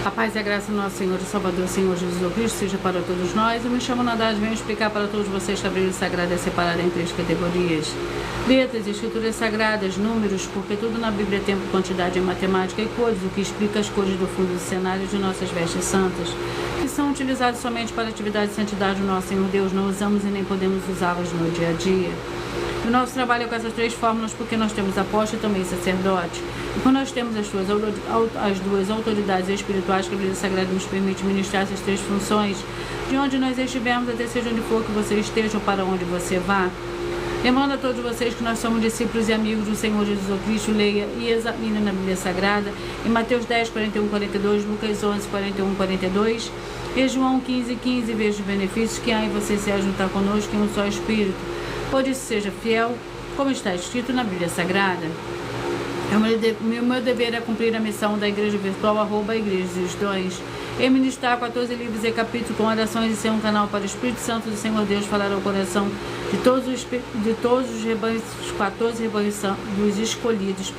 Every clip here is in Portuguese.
A paz e a graça do nosso Senhor e Salvador, Senhor Jesus Cristo, seja para todos nós. Eu me chamo Nadaz, venho explicar para todos vocês que a Bíblia Sagrada é separada em 3 categorias: letras, escrituras sagradas, números, porque tudo na Bíblia é tempo, quantidade, é matemática e cores, o que explica as cores do fundo do cenário de nossas vestes santas, que são utilizadas somente para a atividade de santidade do nosso Senhor Deus. Não usamos e nem podemos usá-las no dia a dia. O nosso trabalho é com essas 3 fórmulas porque nós temos apóstolo e também sacerdote. E quando nós temos as duas autoridades espirituais que a Bíblia Sagrada nos permite ministrar essas 3 funções, de onde nós estivermos, até seja onde for que você esteja ou para onde você vá. Lembrando a todos vocês que nós somos discípulos e amigos do Senhor Jesus Cristo, leia e examine na Bíblia Sagrada, em Mateus 10, 41, 42, Lucas 11, 41, 42, e João 15, 15, veja os benefícios que há em você se ajuntar conosco em um só Espírito. Por isso seja fiel, como está escrito na Bíblia Sagrada. O meu dever é cumprir a missão da Igreja Virtual, @Igreja dos Dons, e ministrar 14 livros e capítulos com orações e ser um canal para o Espírito Santo do Senhor Deus falar ao coração de todos os rebanhos, os 14 rebanhos dos escolhidos,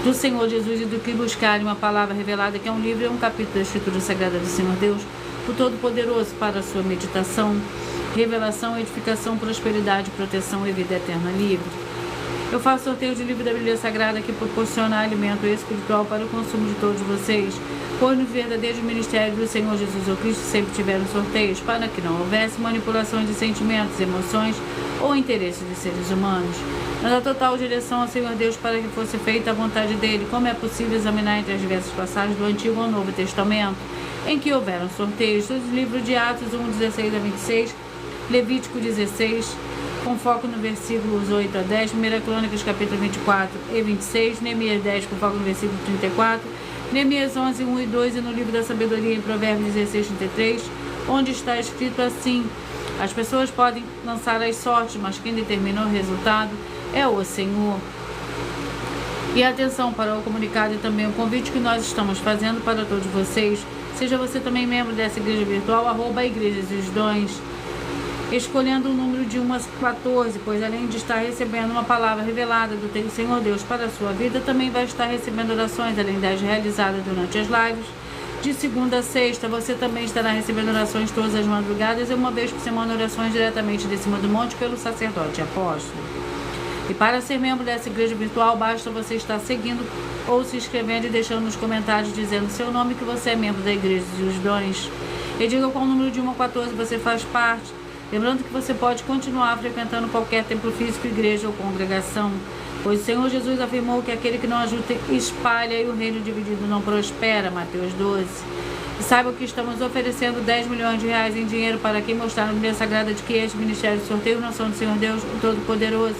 do Senhor Jesus, e do que buscarem uma palavra revelada, que é um livro e um capítulo da Escritura Sagrada do Senhor Deus, o Todo-Poderoso, para a sua meditação, revelação, edificação, prosperidade, proteção e vida eterna livre. Eu faço sorteio de livro da Bíblia Sagrada que proporciona alimento espiritual para o consumo de todos vocês, pois no verdadeiro ministério do Senhor Jesus Cristo sempre tiveram sorteios, para que não houvesse manipulações de sentimentos, emoções ou interesses de seres humanos. Mas a total direção ao Senhor Deus para que fosse feita a vontade dele, como é possível examinar entre as diversas passagens do Antigo ou Novo Testamento, em que houveram sorteios dos livros de Atos 1, 16 a 26, Levítico 16, com foco no versículos 8 a 10, 1 Crônicas capítulo 24 e 26, Neemias 10 com foco no versículo 34, Neemias 11, 1 e 2 e no livro da sabedoria em Provérbios 16, 33, onde está escrito assim: as pessoas podem lançar as sortes, mas quem determina o resultado é o Senhor. E atenção para o comunicado e também o convite que nós estamos fazendo para todos vocês. Seja você também membro dessa igreja virtual, @Igreja dos Dons, escolhendo o número de 1 a 14, pois além de estar recebendo uma palavra revelada do Senhor Deus para a sua vida, também vai estar recebendo orações, além das realizadas durante as lives, de segunda a sexta. Você também estará recebendo orações todas as madrugadas e uma vez por semana orações diretamente de cima do monte pelo sacerdote apóstolo. E para ser membro dessa igreja virtual, basta você estar seguindo ou se inscrevendo e deixando nos comentários dizendo seu nome que você é membro da Igreja dos Dons. E diga qual número de 1 a 14 você faz parte. Lembrando que você pode continuar frequentando qualquer templo físico, igreja ou congregação, pois o Senhor Jesus afirmou que aquele que não ajuda espalha e o reino dividido não prospera, Mateus 12. E saiba que estamos oferecendo 10 milhões de reais em dinheiro para quem mostrar na Bíblia Sagrada de que este ministério de sorteio não são do Senhor Deus, o Todo-Poderoso,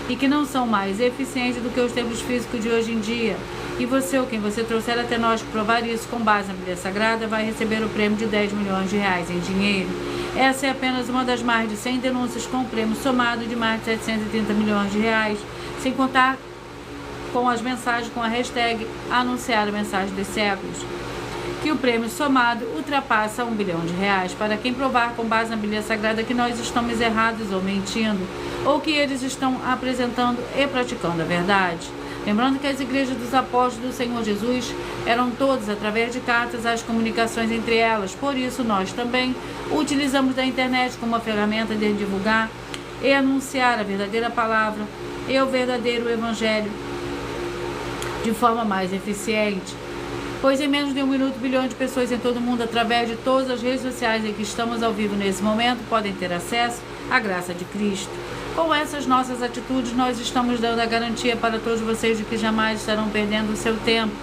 e que não são mais eficientes do que os templos físicos de hoje em dia. E você, ou quem você trouxer até nós provar isso com base na Bíblia Sagrada, vai receber o prêmio de 10 milhões de reais em dinheiro. Essa é apenas uma das mais de 100 denúncias com o prêmio somado de mais de 730 milhões de reais, sem contar com as mensagens com a hashtag anunciar a mensagem dos séculos, que o prêmio somado ultrapassa 1 bilhão de reais para quem provar com base na Bíblia Sagrada que nós estamos errados ou mentindo, ou que eles estão apresentando e praticando a verdade. Lembrando que as igrejas dos apóstolos do Senhor Jesus eram todas através de cartas, as comunicações entre elas. Por isso, nós também utilizamos da internet como uma ferramenta de divulgar e anunciar a verdadeira palavra e o verdadeiro evangelho de forma mais eficiente. Pois em menos de 1 minuto, bilhões de pessoas em todo o mundo, através de todas as redes sociais em que estamos ao vivo nesse momento, podem ter acesso à graça de Cristo. Com essas nossas atitudes, nós estamos dando a garantia para todos vocês de que jamais estarão perdendo o seu tempo,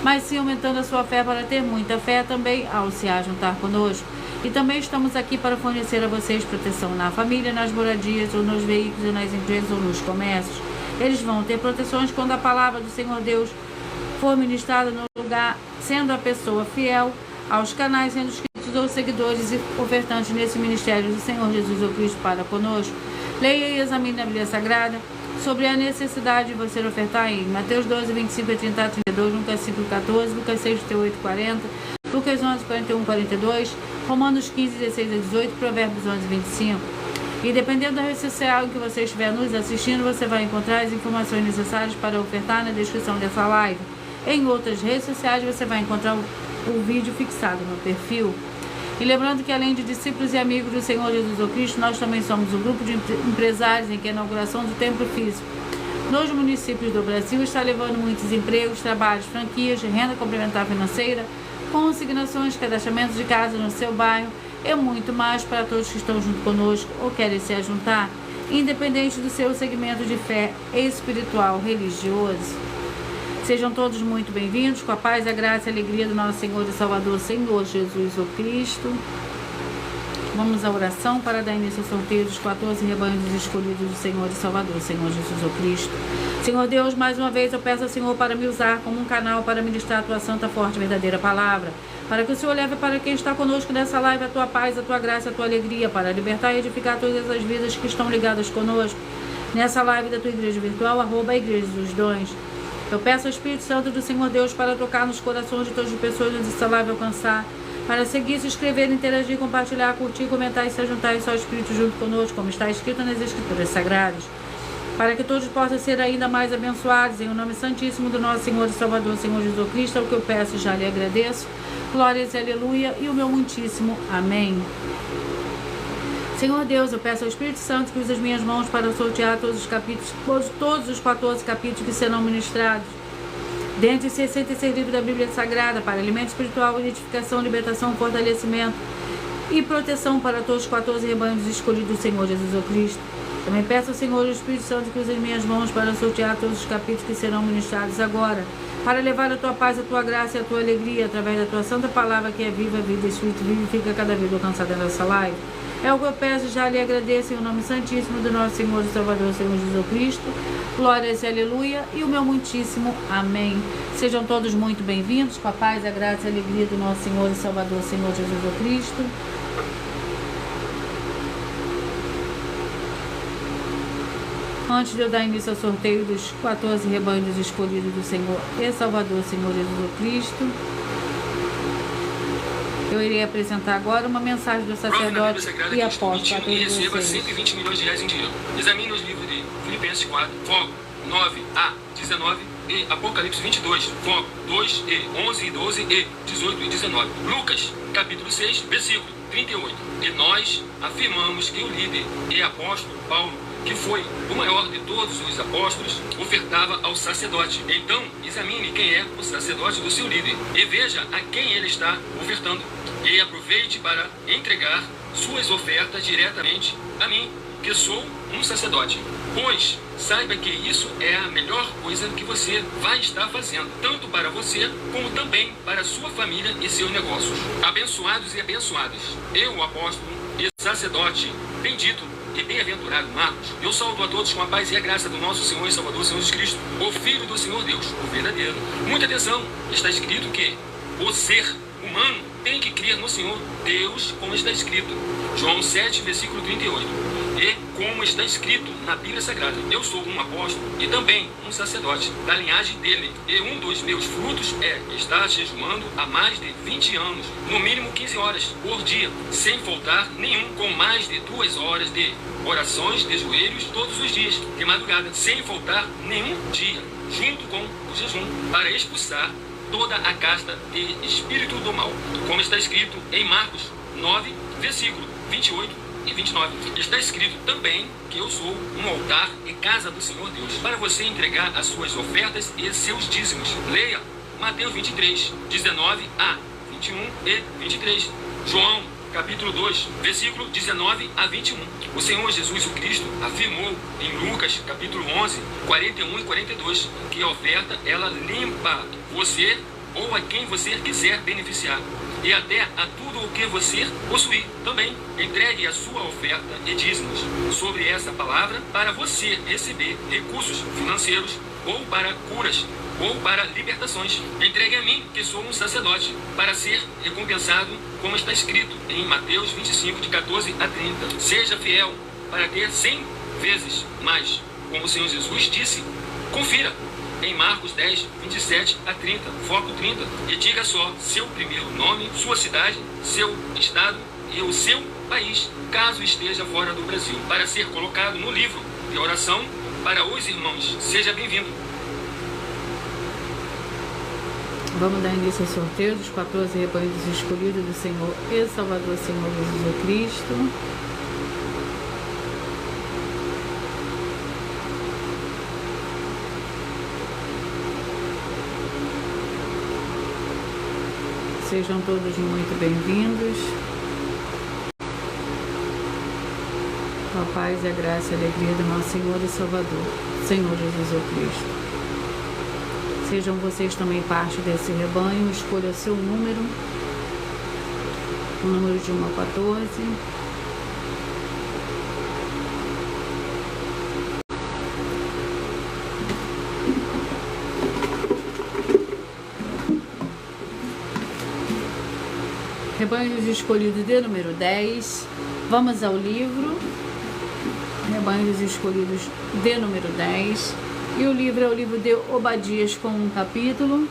mas sim aumentando a sua fé para ter muita fé também ao se ajuntar conosco. E também estamos aqui para fornecer a vocês proteção na família, nas moradias, ou nos veículos, ou nas empresas, ou nos comércios. Eles vão ter proteções quando a palavra do Senhor Deus for ministrada no lugar, sendo a pessoa fiel aos canais, sendo inscritos ou seguidores e ofertantes nesse ministério do Senhor Jesus Cristo para conosco. Leia e examine a Bíblia Sagrada sobre a necessidade de você ofertar em Mateus 12, 25 a 30 a 32, Lucas 5, 14, Lucas 6, 38 a 40, Lucas 11, 41 a 42, Romanos 15, 16 a 18, Provérbios 11, 25. E dependendo da rede social em que você estiver nos assistindo, você vai encontrar as informações necessárias para ofertar na descrição dessa live. Em outras redes sociais você vai encontrar o vídeo fixado no perfil. E lembrando que além de discípulos e amigos do Senhor Jesus o Cristo, nós também somos um grupo de empresários em que a inauguração do templo físico nos municípios do Brasil está levando muitos empregos, trabalhos, franquias, renda complementar financeira, consignações, cadastramentos de casa no seu bairro e muito mais para todos que estão junto conosco ou querem se ajuntar, independente do seu segmento de fé espiritual, religioso. Sejam todos muito bem-vindos, com a paz, a graça e a alegria do nosso Senhor e Salvador, Senhor Jesus o Cristo. Vamos à oração para dar início ao sorteio dos 14 rebanhos escolhidos do Senhor e Salvador, Senhor Jesus o Cristo. Senhor Deus, mais uma vez eu peço ao Senhor para me usar como um canal para ministrar a tua santa, forte e verdadeira palavra, para que o Senhor leve para quem está conosco nessa live a tua paz, a tua graça, a tua alegria, para libertar e edificar todas as vidas que estão ligadas conosco nessa live da tua igreja virtual, @Igreja dos Dons. Eu peço ao Espírito Santo do Senhor Deus para tocar nos corações de todas as pessoas onde essa live alcançar, para seguir, se inscrever, interagir, compartilhar, curtir, comentar e se juntar em só Espírito junto conosco, como está escrito nas Escrituras Sagradas, para que todos possam ser ainda mais abençoados, em o nome santíssimo do nosso Senhor e Salvador, Senhor Jesus Cristo, é o que eu peço e já lhe agradeço. Glórias e aleluia, e o meu muitíssimo amém. Senhor Deus, eu peço ao Espírito Santo que use as minhas mãos para sortear todos os capítulos, todos os 14 capítulos que serão ministrados dentre os 66 livros da Bíblia Sagrada, para alimento espiritual, identificação, libertação, fortalecimento e proteção para todos os 14 rebanhos escolhidos do Senhor Jesus o Cristo. Também peço ao Senhor e ao Espírito Santo que use as minhas mãos para sortear todos os capítulos que serão ministrados agora, para levar a tua paz, a tua graça e a tua alegria, através da tua santa palavra que é viva, vida, espírito, vivifica cada vida alcançada nessa live. É o que eu peço, já lhe agradeço em o nome santíssimo do nosso Senhor e Salvador, Senhor Jesus Cristo. Glórias e aleluia, e o meu muitíssimo amém. Sejam todos muito bem-vindos, com a paz, a graça e a alegria do nosso Senhor e Salvador, Senhor Jesus Cristo. Antes de eu dar início ao sorteio dos 14 rebanhos escolhidos do Senhor e Salvador, Senhor Jesus Cristo, eu irei apresentar agora uma mensagem do sacerdote e apóstolo a todos vocês. Receba 120 milhões de reais em dinheiro. Examine os livros de Filipenses 4, foco 9 a 19 e Apocalipse 22, foco 2 e 11 e 12 e 18 e 19. Lucas, capítulo 6, versículo 38. E nós afirmamos que o líder e apóstolo Paulo, que foi o maior de todos os apóstolos, ofertava ao sacerdote. Então, examine quem é o sacerdote do seu líder e veja a quem ele está ofertando. E aproveite para entregar suas ofertas diretamente a mim, que sou um sacerdote. Pois saiba que isso é a melhor coisa que você vai estar fazendo, tanto para você como também para sua família e seus negócios. Abençoados e abençoadas, eu, o apóstolo e sacerdote bendito e bem-aventurado Marcos, eu saúdo a todos com a paz e a graça do nosso Senhor e Salvador, Senhor Jesus Cristo, o Filho do Senhor Deus, o verdadeiro. Muita atenção, está escrito que o ser humano tem que crer no Senhor Deus, como está escrito. João 7, versículo 38. E como está escrito na Bíblia Sagrada, eu sou um apóstolo e também um sacerdote da linhagem dele. E um dos meus frutos é estar jejuando há mais de 20 anos, no mínimo 15 horas por dia, sem faltar nenhum, com mais de 2 horas de orações de joelhos todos os dias, de madrugada, sem faltar nenhum dia, junto com o jejum, para expulsar toda a casta de espírito do mal, como está escrito em Marcos 9, versículo 28 e 29. Está escrito também que eu sou um altar e casa do Senhor Deus, para você entregar as suas ofertas e seus dízimos. Leia Mateus 23, 19 a 21 e 23. João, capítulo 2, versículo 19 a 21. O Senhor Jesus o Cristo afirmou em Lucas, capítulo 11, 41 e 42, que a oferta, ela limpa você ou a quem você quiser beneficiar, e até a tudo o que você possuir. Também entregue a sua oferta e dízimos sobre essa palavra para você receber recursos financeiros, ou para curas, ou para libertações. Entregue a mim, que sou um sacerdote, para ser recompensado, como está escrito em Mateus 25, de 14 a 30. Seja fiel para ter 100 vezes mais, como o Senhor Jesus disse. Confira em Marcos 10, 27 a 30, foco 30, e diga só seu primeiro nome, sua cidade, seu estado e o seu país, caso esteja fora do Brasil, para ser colocado no livro de oração para os irmãos. Seja bem-vindo. Vamos dar início ao sorteio dos 14 rebanhos escolhidos do Senhor e Salvador, Senhor Jesus Cristo. Sejam todos muito bem-vindos. Com a paz, a graça e a alegria do nosso Senhor e Salvador, Senhor Jesus Cristo. Sejam vocês também parte desse rebanho. Escolha seu número, o número de 1 a 14. Rebanhos escolhidos de número 10. Vamos ao livro. Rebanhos escolhidos de número 10. E o livro é o livro de Obadias, com um capítulo.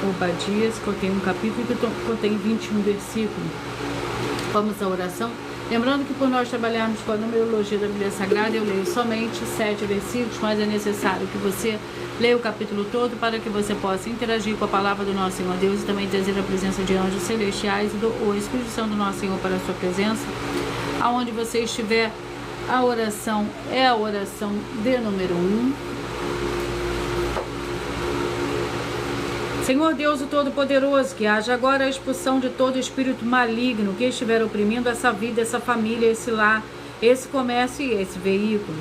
Obadias, contém um capítulo que contém 21 versículos. Vamos à oração. Lembrando que por nós trabalharmos com a numerologia da Bíblia Sagrada, eu leio somente 7 versículos, mas é necessário que você leia o capítulo todo para que você possa interagir com a palavra do nosso Senhor Deus e também trazer a presença de anjos celestiais e o Espírito Santo do nosso Senhor para a sua presença. Aonde você estiver, a oração é a oração de número 1. Senhor Deus, o Todo-Poderoso, que haja agora a expulsão de todo espírito maligno que estiver oprimindo essa vida, essa família, esse lar, esse comércio e esse veículo.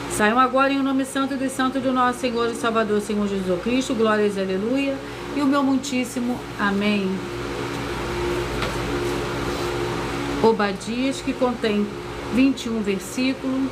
Saiam agora em nome santo dos santos do nosso Senhor e Salvador, Senhor Jesus Cristo, glórias, aleluia, e o meu muitíssimo amém. Obadias, que contém 21 versículos.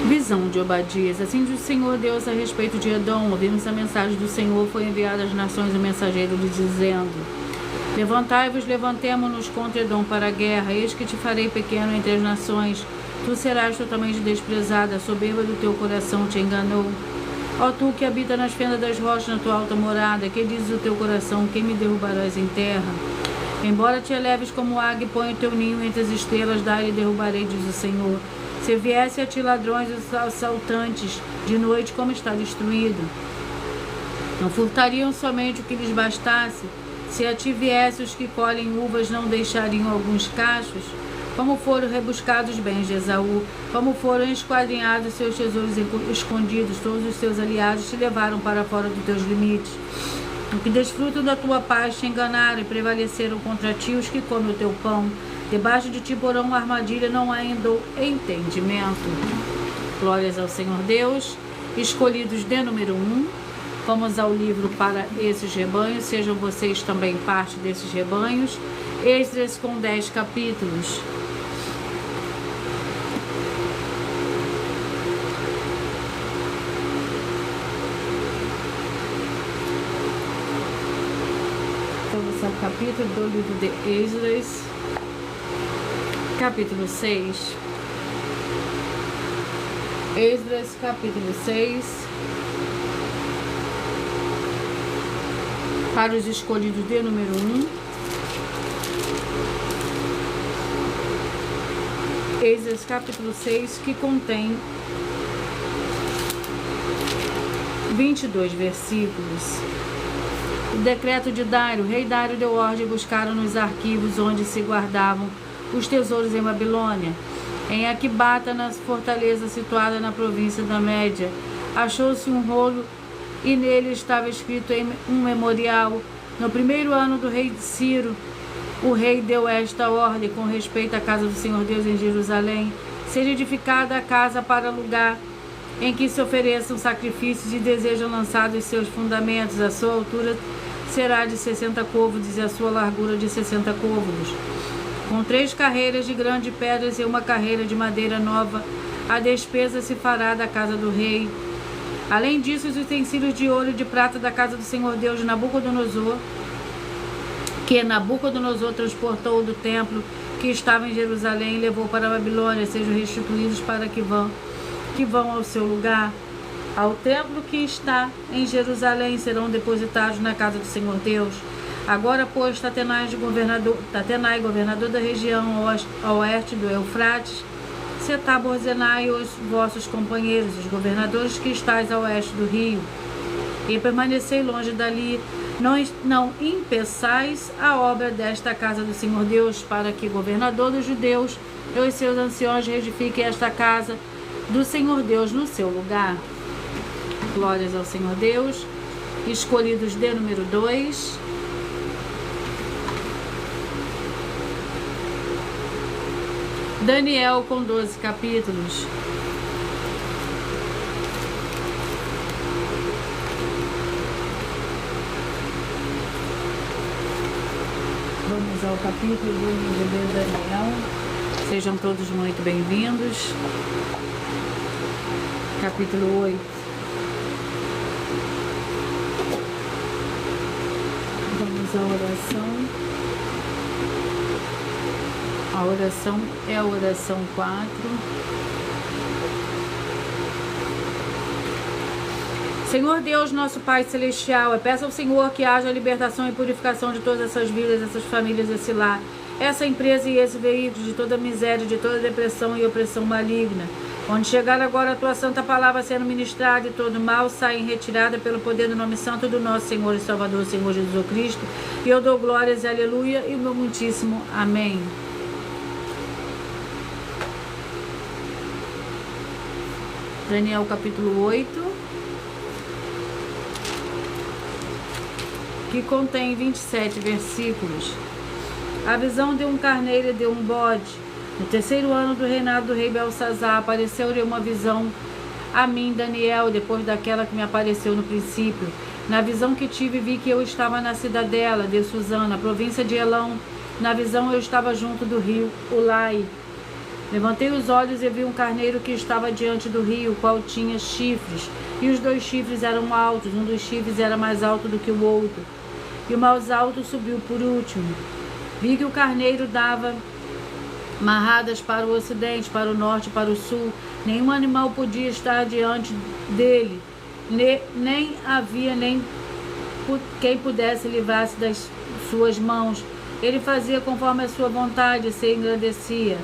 Visão de Obadias. Assim diz o Senhor Deus a respeito de Edom. Ouvimos a mensagem do Senhor, foi enviada às nações o mensageiro lhe dizendo: Levantai-vos, levantemo-nos contra Edom para a guerra. Eis que te farei pequeno entre as nações. Tu serás totalmente desprezada. A soberba do teu coração te enganou. Ó tu que habita nas fendas das rochas, na tua alta morada, que dizes o teu coração, quem me derrubarás em terra? Embora te eleves como águia e ponha o teu ninho entre as estrelas, dai e derrubarei, diz o Senhor. Se viesse a ti ladrões e assaltantes, de noite como está destruído. Não furtariam somente o que lhes bastasse? Se a ti viesse os que colhem uvas, não deixariam alguns cachos? Como foram rebuscados os bens de Esaú, como foram esquadrinhados seus tesouros escondidos, todos os seus aliados te levaram para fora dos teus limites. O que desfrutam da tua paz te enganaram e prevaleceram contra ti os que comem o teu pão. Debaixo de ti porão uma armadilha, não há entendimento. Glórias ao Senhor Deus. Escolhidos de número 1. Vamos ao livro para esses rebanhos. Sejam vocês também parte desses rebanhos. Esdras com 10 capítulos. Vamos ao capítulo do livro de Esdras. Capítulo 6. Esdras, capítulo 6. Para os escolhidos de número 1. Esdras, capítulo 6, que contém 22 versículos. O decreto de Dário. O rei Dário deu ordem e buscaram nos arquivos onde se guardavam os tesouros em Babilônia. Em Aquibata, na fortaleza situada na província da Média, achou-se um rolo e nele estava escrito um memorial. No primeiro ano do rei Ciro, o rei deu esta ordem com respeito à casa do Senhor Deus em Jerusalém: seja edificada a casa para lugar em que se ofereçam sacrifícios e desejam lançados seus fundamentos. A sua altura será de 60 côvados, e a sua largura de 60 côvados. Com 3 carreiras de grandes pedras e uma carreira de madeira nova, a despesa se fará da casa do rei. Além disso, os utensílios de ouro e de prata da casa do Senhor Deus de Nabucodonosor, que Nabucodonosor transportou do templo que estava em Jerusalém e levou para a Babilônia, sejam restituídos para que vão ao seu lugar. Ao templo que está em Jerusalém serão depositados na casa do Senhor Deus. Agora, pois, Tatenai, governador da região a oeste do Eufrates, Setar-Bozenai, os vossos companheiros, os governadores que estáis a oeste do rio, e permanecei longe dali, não impeçais a obra desta casa do Senhor Deus, para que o governador dos judeus e os seus anciões reedifiquem esta casa do Senhor Deus no seu lugar. Glórias ao Senhor Deus. Escolhidos de número 2. Daniel com 12 capítulos. Vamos ao capítulo do livro de Daniel. Sejam todos muito bem-vindos. Capítulo 8. Vamos à oração. A oração é a oração 4. Senhor Deus, nosso Pai Celestial, eu peço ao Senhor que haja libertação e purificação de todas essas vidas, essas famílias, esse lar, essa empresa e esse veículo, de toda miséria, de toda depressão e opressão maligna. Onde chegar agora a tua santa palavra sendo ministrada, e todo mal sai em retirada pelo poder do nome santo do nosso Senhor e Salvador, Senhor Jesus Cristo. E eu dou glórias e aleluia e o meu muitíssimo amém. Daniel capítulo 8, que contém 27 versículos. A visão de um carneiro e de um bode. No terceiro ano do reinado do rei Belsazar, apareceu-lhe uma visão a mim, Daniel, depois daquela que me apareceu no princípio. Na visão que tive, vi que eu estava na cidadela de Susana, província de Elão. Na visão eu estava junto do rio Ulai. Levantei os olhos e vi um carneiro que estava diante do rio, o qual tinha chifres, e os 2 chifres eram altos, um dos chifres era mais alto do que o outro, e o mais alto subiu por último. Vi que o carneiro dava marradas para o ocidente, para o norte e para o sul. Nenhum animal podia estar diante dele, nem havia quem pudesse livrar-se das suas mãos. Ele fazia conforme a sua vontade e se engrandecia.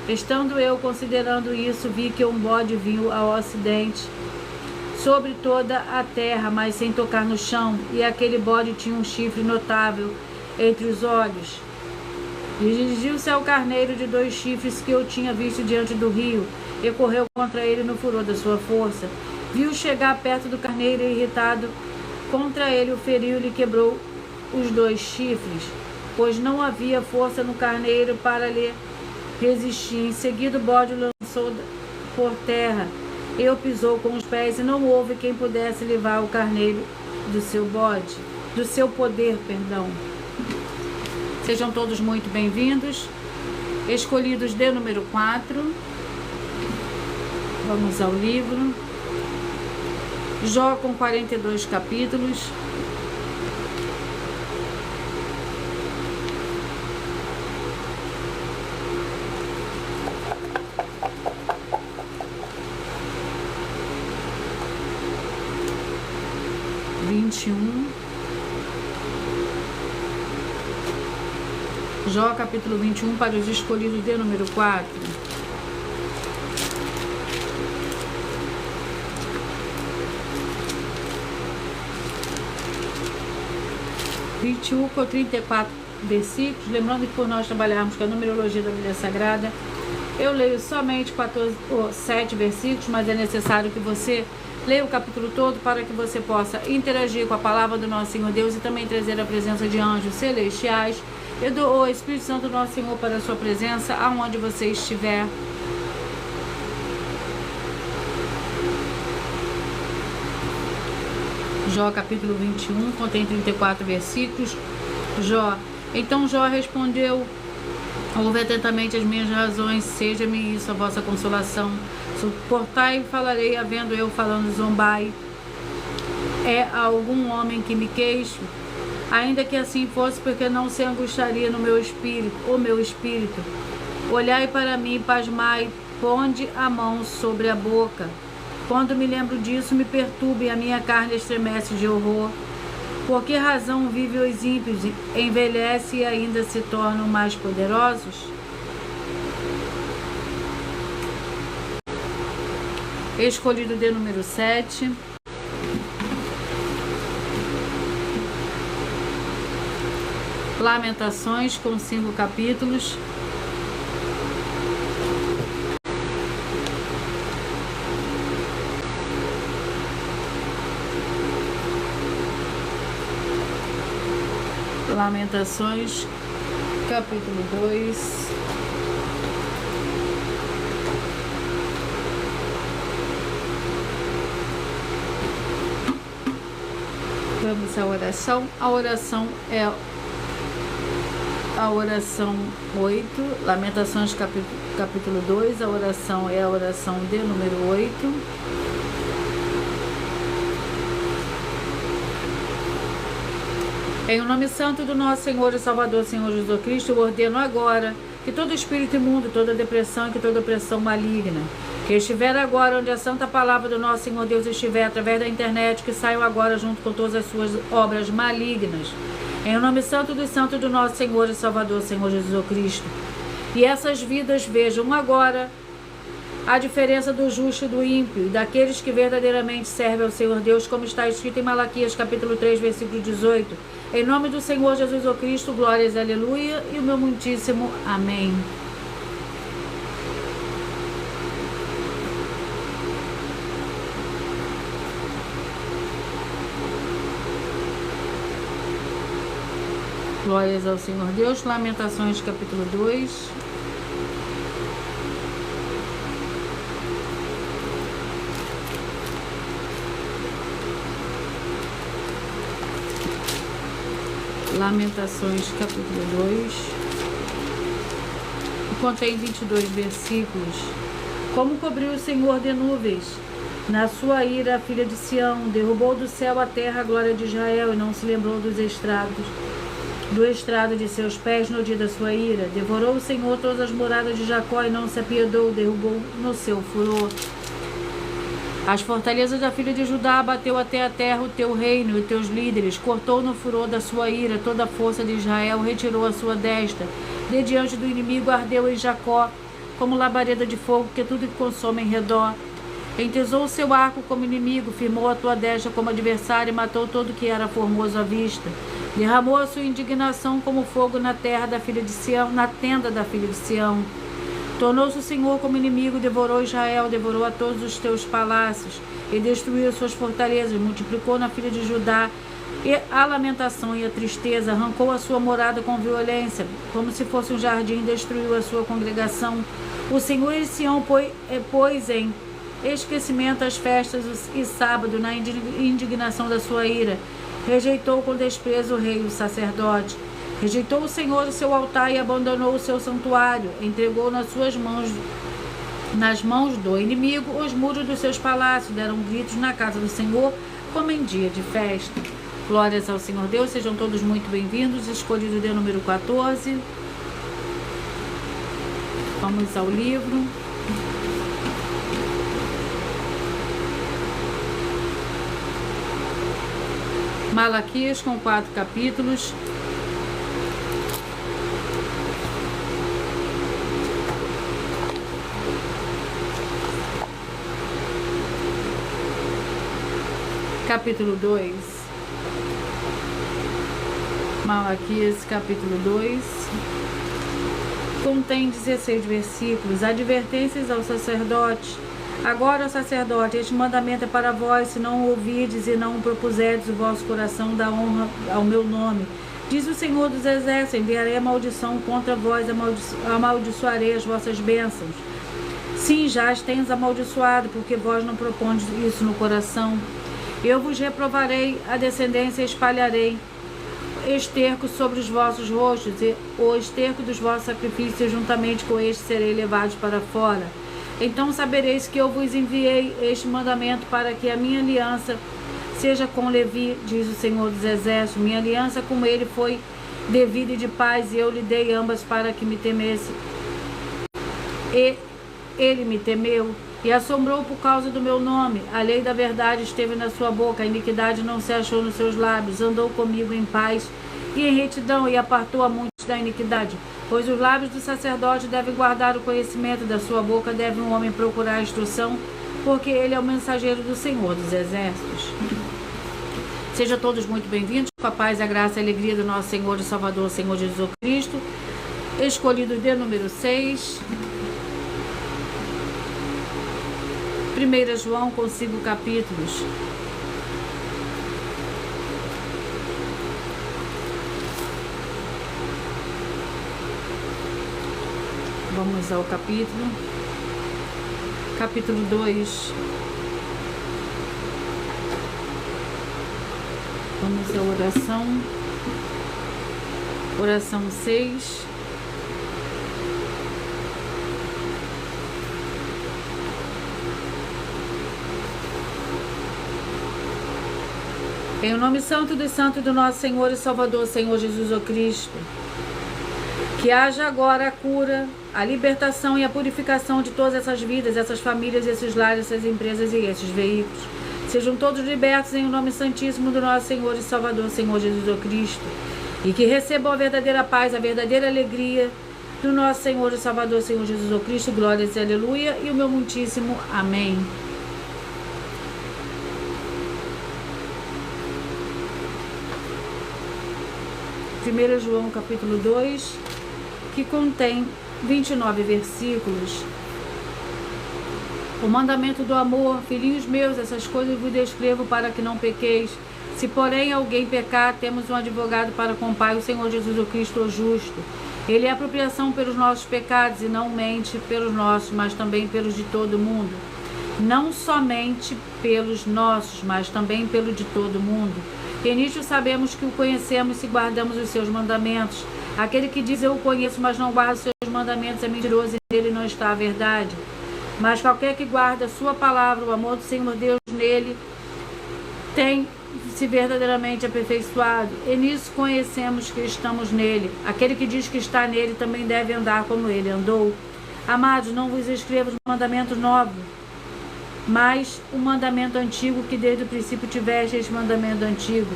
Estando eu considerando isso, vi que um bode vinha ao ocidente sobre toda a terra, mas sem tocar no chão, e aquele bode tinha um chifre notável entre os olhos. Dirigiu-se ao carneiro de 2 chifres que eu tinha visto diante do rio, e correu contra ele no furor da sua força. Viu chegar perto do carneiro e, irritado contra ele, o feriu-lhe e quebrou os 2 chifres, pois não havia força no carneiro para lhe resistir. Em seguida, o bode o lançou por terra e o pisou com os pés, e não houve quem pudesse livrar o carneiro do seu poder. Sejam todos muito bem-vindos. Escolhidos de número 4. Vamos ao livro. Jó com 42 capítulos. Jó capítulo 21 para os escolhidos de número 4. Com 34 versículos. Lembrando que por nós trabalharmos com a numerologia da Bíblia Sagrada, eu leio somente 7 versículos, mas é necessário que você leia o capítulo todo para que você possa interagir com a palavra do nosso Senhor Deus e também trazer a presença de anjos celestiais e do Espírito Santo do nosso Senhor para a sua presença aonde você estiver. Jó capítulo 21, contém 34 versículos. Jó: então Jó respondeu: ouve atentamente as minhas razões, seja-me isso a vossa consolação. Suportai e falarei, havendo eu falando zombai. É algum homem que me queixo? Ainda que assim fosse, porque não se angustiaria no meu espírito, o meu espírito. Olhai para mim, pasmai, ponde a mão sobre a boca. Quando me lembro disso, me perturba e a minha carne estremece de horror. Por que razão vivem os ímpios, envelhecem e ainda se tornam mais poderosos? Escolhido de número 7. Lamentações, com 5 capítulos. Lamentações, capítulo 2. Vamos à oração. A oração é a oração 8, Lamentações capítulo 2, a oração é a oração de número 8. Em o nome santo do nosso Senhor e Salvador, Senhor Jesus Cristo, eu ordeno agora que todo espírito imundo, toda depressão e que toda opressão maligna, que estiver agora onde a santa palavra do nosso Senhor Deus estiver, através da internet, que saiam agora junto com todas as suas obras malignas. Em o nome santo dos santos do nosso Senhor e Salvador, Senhor Jesus Cristo. E essas vidas vejam agora a diferença do justo e do ímpio, e daqueles que verdadeiramente servem ao Senhor Deus, como está escrito em Malaquias capítulo 3, versículo 18. Em nome do Senhor Jesus Cristo, glórias, aleluia, e o meu muitíssimo amém. Glórias ao Senhor Deus. Lamentações capítulo 2. Lamentações capítulo 2. Contém 22 versículos. Como cobriu o Senhor de nuvens na sua ira a filha de Sião, derrubou do céu a terra a glória de Israel, e não se lembrou do estrado de seus pés no dia da sua ira. Devorou o Senhor todas as moradas de Jacó e não se apiedou, derrubou no seu furor as fortalezas da filha de Judá, abateu até a terra o teu reino e os teus líderes, cortou no furor da sua ira toda a força de Israel, retirou a sua destra de diante do inimigo, ardeu em Jacó como labareda de fogo que tudo consome em redor. Entesou o seu arco como inimigo, firmou a tua destra como adversário e matou todo que era formoso à vista. Derramou a sua indignação como fogo na terra da filha de Sião, na tenda da filha de Sião. Tornou-se o Senhor como inimigo, devorou Israel, devorou a todos os teus palácios e destruiu as suas fortalezas, multiplicou na filha de Judá e a lamentação e a tristeza, arrancou a sua morada com violência, como se fosse um jardim, destruiu a sua congregação. O Senhor em Sião pôs em esquecimento as festas e sábado, na indignação da sua ira. Rejeitou com desprezo o rei e o sacerdote. Rejeitou o Senhor o seu altar e abandonou o seu santuário. Entregou nas mãos do inimigo os muros dos seus palácios. Deram gritos na casa do Senhor como em dia de festa. Glórias ao Senhor Deus. Sejam todos muito bem-vindos. Escolhido de número 14. Vamos ao livro. Malaquias, com 4 capítulos. Capítulo 2. Malaquias, capítulo 2. Contém 16 versículos. Advertências ao sacerdote. Agora, sacerdote, este mandamento é para vós, se não o ouvirdes e não o propuserdes, o vosso coração dá honra ao meu nome. Diz o Senhor dos Exércitos: enviarei a maldição contra vós, amaldiçoarei as vossas bênçãos. Sim, já as tens amaldiçoado, porque vós não propondes isso no coração. Eu vos reprovarei a descendência e espalharei esterco sobre os vossos rostos, e o esterco dos vossos sacrifícios, juntamente com este serei levados para fora. Então sabereis que eu vos enviei este mandamento para que a minha aliança seja com Levi, diz o Senhor dos Exércitos. Minha aliança com ele foi de vida e de paz, e eu lhe dei ambas para que me temesse. E ele me temeu e assombrou por causa do meu nome. A lei da verdade esteve na sua boca, a iniquidade não se achou nos seus lábios. Andou comigo em paz e em retidão, e apartou a muitos da iniquidade. Pois os lábios do sacerdote devem guardar o conhecimento, da sua boca deve um homem procurar a instrução, porque ele é o mensageiro do Senhor dos Exércitos. Sejam todos muito bem-vindos, com a paz, a graça e a alegria do nosso Senhor e Salvador, Senhor Jesus Cristo. Escolhidos de número 6. 1 João com 5 capítulos. Vamos ao capítulo 2. Vamos à oração. Oração 6. Em o nome santo dos santos do nosso Senhor e Salvador, Senhor Jesus Cristo, que haja agora a cura, a libertação e a purificação de todas essas vidas, essas famílias, esses lares, essas empresas e esses veículos. Sejam todos libertos em o nome santíssimo do nosso Senhor e Salvador, Senhor Jesus Cristo, e que recebam a verdadeira paz, a verdadeira alegria do nosso Senhor e Salvador, Senhor Jesus Cristo. Glórias e aleluia, e o meu muitíssimo amém. 1 João capítulo 2, que contém 29 versículos. O mandamento do amor, filhinhos meus, essas coisas vos descrevo para que não pequeis. Se porém alguém pecar, temos um advogado para com o Pai, o Senhor Jesus Cristo, o justo. Ele é a apropriação pelos nossos pecados, e não mente pelos nossos, mas também pelos de todo mundo. Não somente pelos nossos, mas também pelo de todo mundo. E nisto sabemos que o conhecemos se guardamos os seus mandamentos. Aquele que diz eu o conheço, mas não guarda os seus mandamentos, é mentiroso, e nele não está a verdade. Mas qualquer que guarda a sua palavra, o amor do Senhor Deus nele, tem-se verdadeiramente aperfeiçoado. E nisso conhecemos que estamos nele. Aquele que diz que está nele também deve andar como ele andou. Amados, não vos escrevo os mandamentos novos, mas o mandamento antigo, que desde o princípio tiveste este mandamento antigo,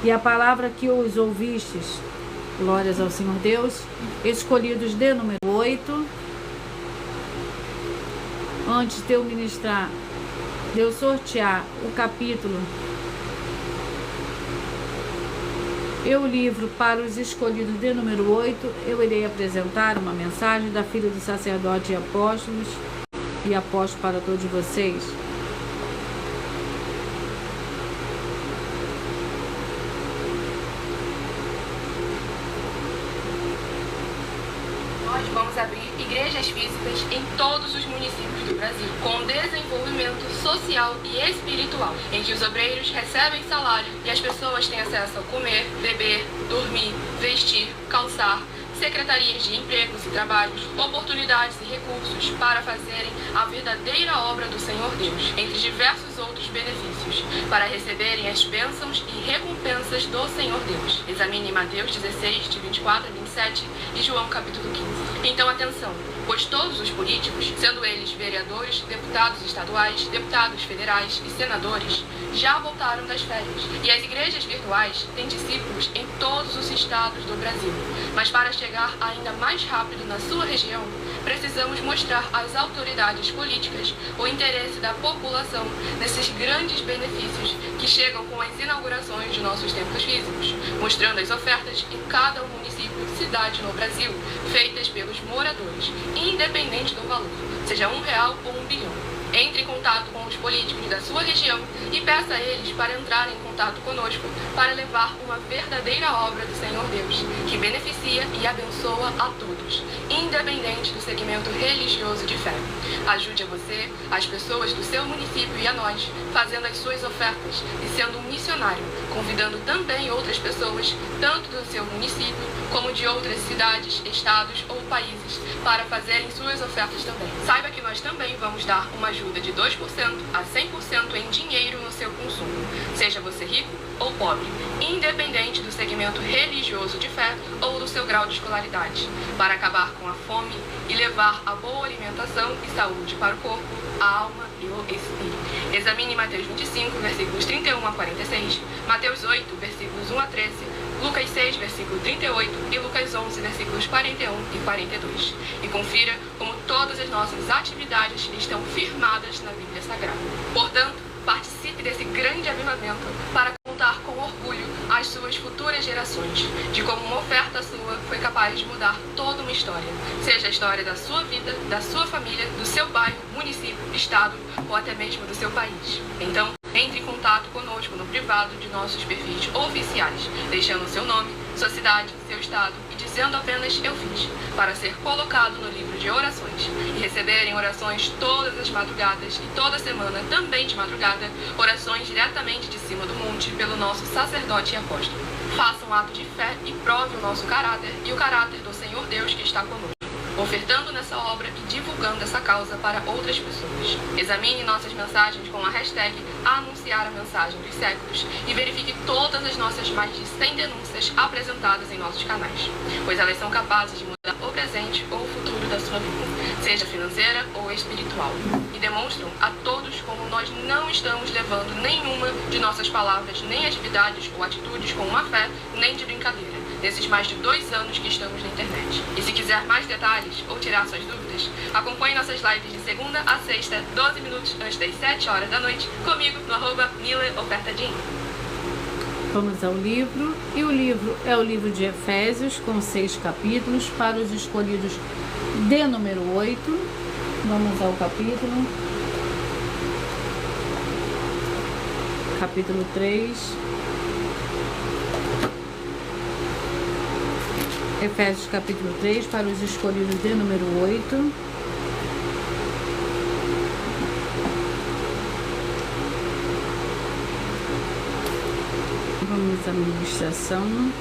e a palavra que os ouvistes. Glórias ao Senhor Deus. Escolhidos de número 8. Antes de eu ministrar, de eu sortear o capítulo e o livro para os escolhidos de número 8, eu irei apresentar uma mensagem da filha do sacerdote e apóstolos, e apóstolo para todos vocês. Nós vamos abrir igrejas físicas em todos os municípios do Brasil, com desenvolvimento social e espiritual, em que os obreiros recebem salário e as pessoas têm acesso a comer, beber, dormir, vestir, calçar, secretarias de empregos e trabalhos, oportunidades e recursos para fazerem a verdadeira obra do Senhor Deus, entre diversos outros benefícios, para receberem as bênçãos e recompensas do Senhor Deus. Examine Mateus 16, de 24 a 27 e João capítulo 15. Então atenção, pois todos os políticos, sendo eles vereadores, deputados estaduais, deputados federais e senadores, já voltaram das férias, e as igrejas virtuais têm discípulos em todos os estados do Brasil. Mas para chegar ainda mais rápido na sua região, precisamos mostrar às autoridades políticas o interesse da população nesses grandes benefícios que chegam com as inaugurações de nossos templos físicos, mostrando as ofertas em cada município e cidade no Brasil, feitas pelos moradores, independente do valor, seja R$1 ou R$1 bilhão. Entre em contato com os políticos da sua região e peça a eles para entrarem em contato conosco para levar uma verdadeira obra do Senhor Deus, que beneficia e abençoa a todos, independente do segmento religioso de fé. Ajude a você, as pessoas do seu município e a nós, fazendo as suas ofertas e sendo um missionário, convidando também outras pessoas, tanto do seu município como de outras cidades, estados ou países, para fazerem suas ofertas também. Saiba que nós também vamos dar uma ajuda de 2% a 100% em dinheiro no seu consumo, seja você rico ou pobre, independente do segmento religioso de fé ou do seu grau de escolaridade, para acabar com a fome e levar a boa alimentação e saúde para o corpo, a alma e o espírito. Examine Mateus 25, versículos 31 a 46, Mateus 8, versículos 1 a 13, Lucas 6, versículo 38 e Lucas 11, versículos 41 e 42. E confira como todas as nossas atividades estão firmadas na Bíblia Sagrada. Portanto, participe desse grande avivamento para contar com orgulho às suas futuras gerações de como uma oferta sua foi capaz de mudar toda uma história, seja a história da sua vida, da sua família, do seu bairro, município, estado ou até mesmo do seu país. Então, entre em contato conosco no privado de nossos perfis oficiais, deixando seu nome, sua cidade, seu estado e dizendo apenas "eu fiz", para ser colocado no livro de orações e receberem orações todas as madrugadas e toda semana, também de madrugada, orações diretamente de cima do monte pelo nosso sacerdote e apóstolo. Faça um ato de fé e prove o nosso caráter e o caráter do Senhor Deus que está conosco, ofertando nessa obra e divulgando essa causa para outras pessoas. Examine nossas mensagens com a hashtag Anunciar a Mensagem dos Séculos e verifique todas as nossas mais de 100 denúncias apresentadas em nossos canais, pois elas são capazes de mudar o presente ou o futuro da sua vida, seja financeira ou espiritual, e demonstram a todos como nós não estamos levando nenhuma de nossas palavras, nem atividades ou atitudes com má fé, nem de brincadeira, nesses mais de 2 anos que estamos na internet. E se quiser mais detalhes ou tirar suas dúvidas, acompanhe nossas lives de segunda a sexta, 12 minutos antes das 7 horas da noite, comigo no @MilaOfertaDin. Vamos ao livro, e o livro é o livro de Efésios, com 6 capítulos, para os escolhidos de número 8. Vamos ao capítulo. Capítulo 3. Efésios capítulo 3, para os escolhidos de número 8. Vamos à ministração.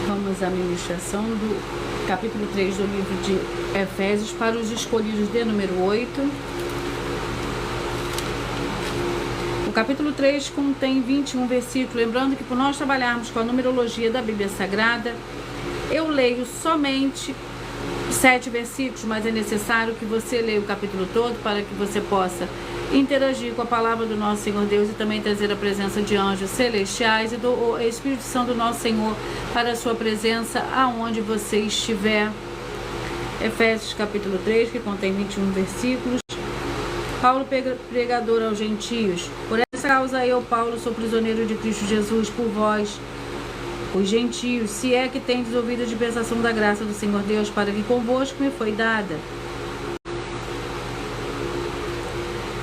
Vamos à ministração do capítulo 3 do livro de Efésios, para os escolhidos de número 8. O capítulo 3 contém 21 versículos. Lembrando que por nós trabalharmos com a numerologia da Bíblia Sagrada, eu leio somente 7 versículos, mas é necessário que você leia o capítulo todo para que você possa interagir com a palavra do nosso Senhor Deus e também trazer a presença de anjos celestiais e do Espírito Santo do nosso Senhor para a sua presença aonde você estiver. Efésios capítulo 3, que contém 21 versículos. Paulo, pregador aos gentios. Por essa causa eu, Paulo, sou prisioneiro de Cristo Jesus por vós, os gentios, se é que tendes ouvido a dispensação da graça do Senhor Deus, para que convosco me foi dada.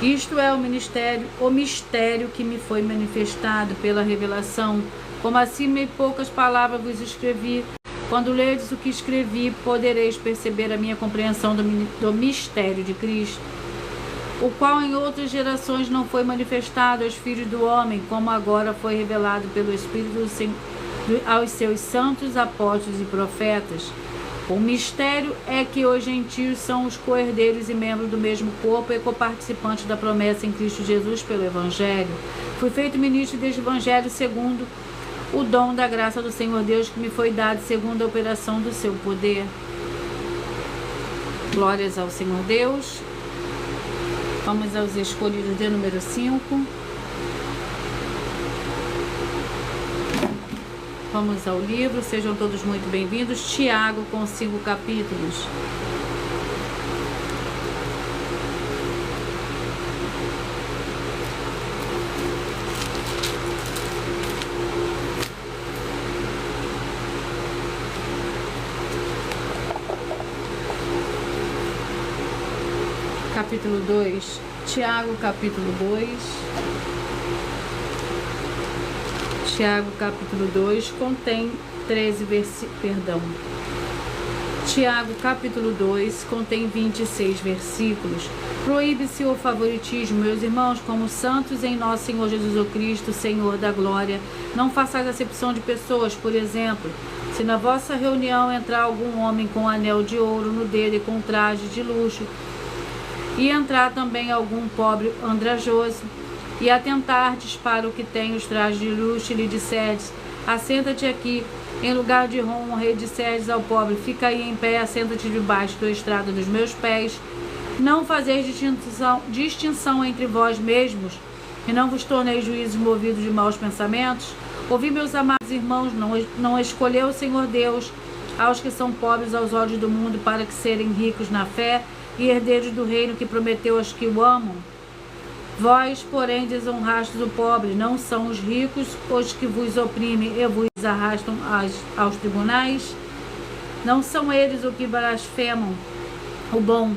Isto é o mistério que me foi manifestado pela revelação, como acima em poucas palavras vos escrevi. Quando lerdes o que escrevi, podereis perceber a minha compreensão do mistério de Cristo, o qual em outras gerações não foi manifestado aos filhos do homem, como agora foi revelado pelo Espírito aos seus santos apóstolos e profetas. O mistério é que os gentios são os co-herdeiros e membros do mesmo corpo e coparticipantes da promessa em Cristo Jesus pelo Evangelho. Fui feito ministro deste Evangelho segundo o dom da graça do Senhor Deus que me foi dado segundo a operação do seu poder. Glórias ao Senhor Deus. Vamos aos escolhidos de número 5. Vamos ao livro, sejam todos muito bem-vindos. Tiago, com 5 capítulos. capítulo 2. Tiago, capítulo 2. Tiago, capítulo 2, contém 13 versículos. Tiago, capítulo 2, contém 26 versículos. Proíbe-se o favoritismo, meus irmãos, como santos em nosso Senhor Jesus o Cristo, Senhor da glória. Não façais acepção de pessoas, por exemplo. Se na vossa reunião entrar algum homem com anel de ouro no dedo e com traje de luxo, e entrar também algum pobre andrajoso, e atentardes para o que tem os trajes de luxo, e lhe disserdes: assenta-te aqui, em lugar de honra, e disserdes ao pobre: fica aí em pé, assenta-te debaixo do estrado dos meus pés. Não fazeis distinção entre vós mesmos, e não vos torneis juízes movidos de maus pensamentos? Ouvi, meus amados irmãos, não escolheu o Senhor Deus aos que são pobres aos olhos do mundo, para que serem ricos na fé e herdeiros do reino que prometeu aos que o amam? Vós, porém, desonrastes o pobre. Não são os ricos os que vos oprimem e vos arrastam aos tribunais? Não são eles os que blasfemam o bom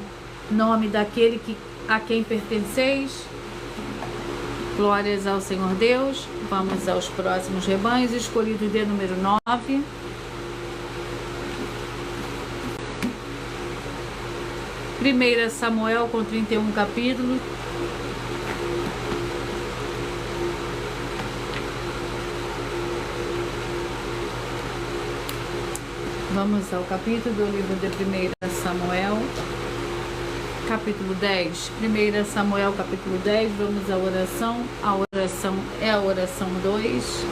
nome daquele a quem pertenceis? Glórias ao Senhor Deus. Vamos aos próximos rebanhos, escolhidos de número 9. Primeira Samuel, com 31 capítulos. Vamos ao capítulo do livro de 1 Samuel, capítulo 10. 1 Samuel, capítulo 10, vamos à oração. A oração é a oração 2.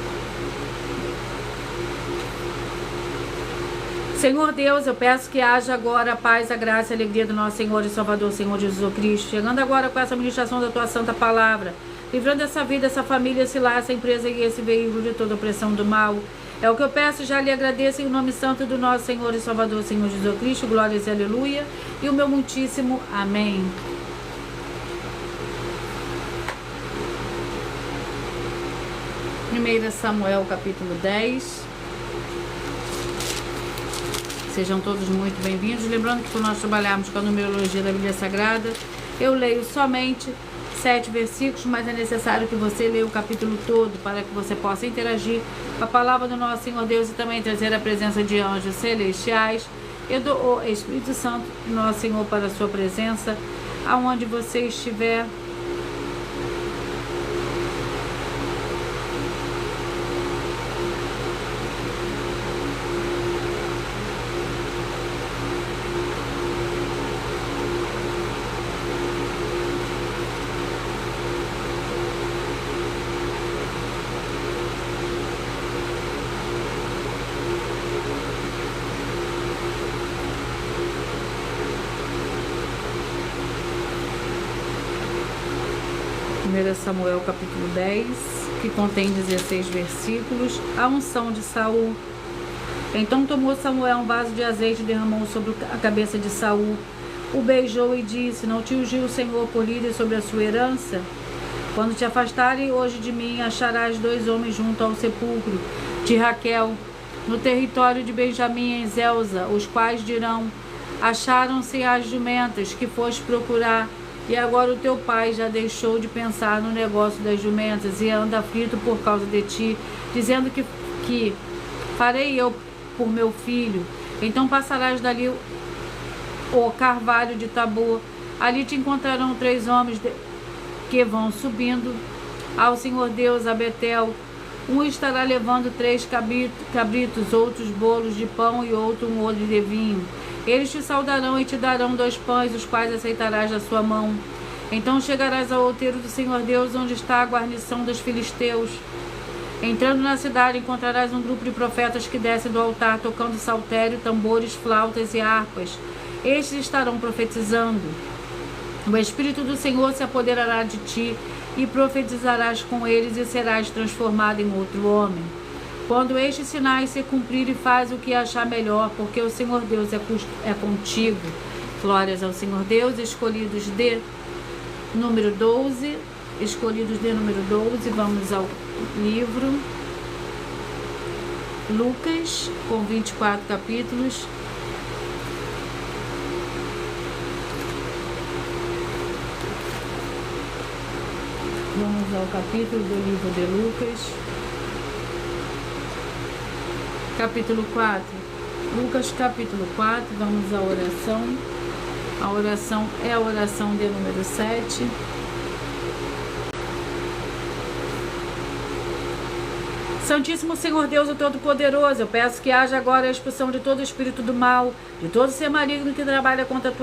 Senhor Deus, eu peço que haja agora a paz, a graça e a alegria do nosso Senhor e Salvador, Senhor Jesus Cristo. Chegando agora com essa ministração da Tua Santa Palavra, livrando essa vida, essa família, esse lar, essa empresa e esse veículo de toda opressão do mal. É o que eu peço, já lhe agradeço em nome santo do nosso Senhor e Salvador, Senhor Jesus Cristo. Glórias e aleluia. E o meu muitíssimo amém. Primeira Samuel, capítulo 10. Sejam todos muito bem-vindos. Lembrando que, por nós trabalharmos com a numerologia da Bíblia Sagrada, eu leio somente 7 versículos, mas é necessário que você leia o capítulo todo para que você possa interagir com a palavra do nosso Senhor Deus e também trazer a presença de anjos celestiais e do Espírito Santo, nosso Senhor, para a sua presença, aonde você estiver. Samuel capítulo 10, que contém 16 versículos. A unção de Saul. Então tomou Samuel um vaso de azeite e derramou sobre a cabeça de Saul. O beijou e disse: não te ungiu o Senhor por líder sobre a sua herança? Quando te afastarem hoje de mim, acharás 2 homens junto ao sepulcro de Raquel, no território de Benjamim, em Zelza, os quais dirão: acharam-se as jumentas que foste procurar. E agora o teu pai já deixou de pensar no negócio das jumentas e anda aflito por causa de ti, dizendo que farei eu por meu filho. Então passarás dali o carvalho de Tabor. Ali te encontrarão 3 homens que vão subindo ao Senhor Deus a Betel. Um estará levando 3 cabritos, outros bolos de pão e outro um odre de vinho. Eles te saudarão e te darão 2 pães, os quais aceitarás da sua mão. Então chegarás ao outeiro do Senhor Deus, onde está a guarnição dos filisteus. Entrando na cidade, encontrarás um grupo de profetas que descem do altar, tocando saltério, tambores, flautas e harpas. Estes estarão profetizando. O Espírito do Senhor se apoderará de ti, e profetizarás com eles, e serás transformado em outro homem. Quando estes sinais se cumprirem, faz o que achar melhor, porque o Senhor Deus é contigo. Glórias ao Senhor Deus. Escolhidos de número 12. Escolhidos de número 12. Vamos ao livro Lucas, com 24 capítulos. Vamos ao capítulo do livro de Lucas. Capítulo 4. Lucas capítulo 4, vamos à oração. A oração é a oração de número 7. Santíssimo Senhor Deus, o Todo-Poderoso, eu peço que haja agora a expulsão de todo espírito do mal, de todo ser maligno que trabalha contra a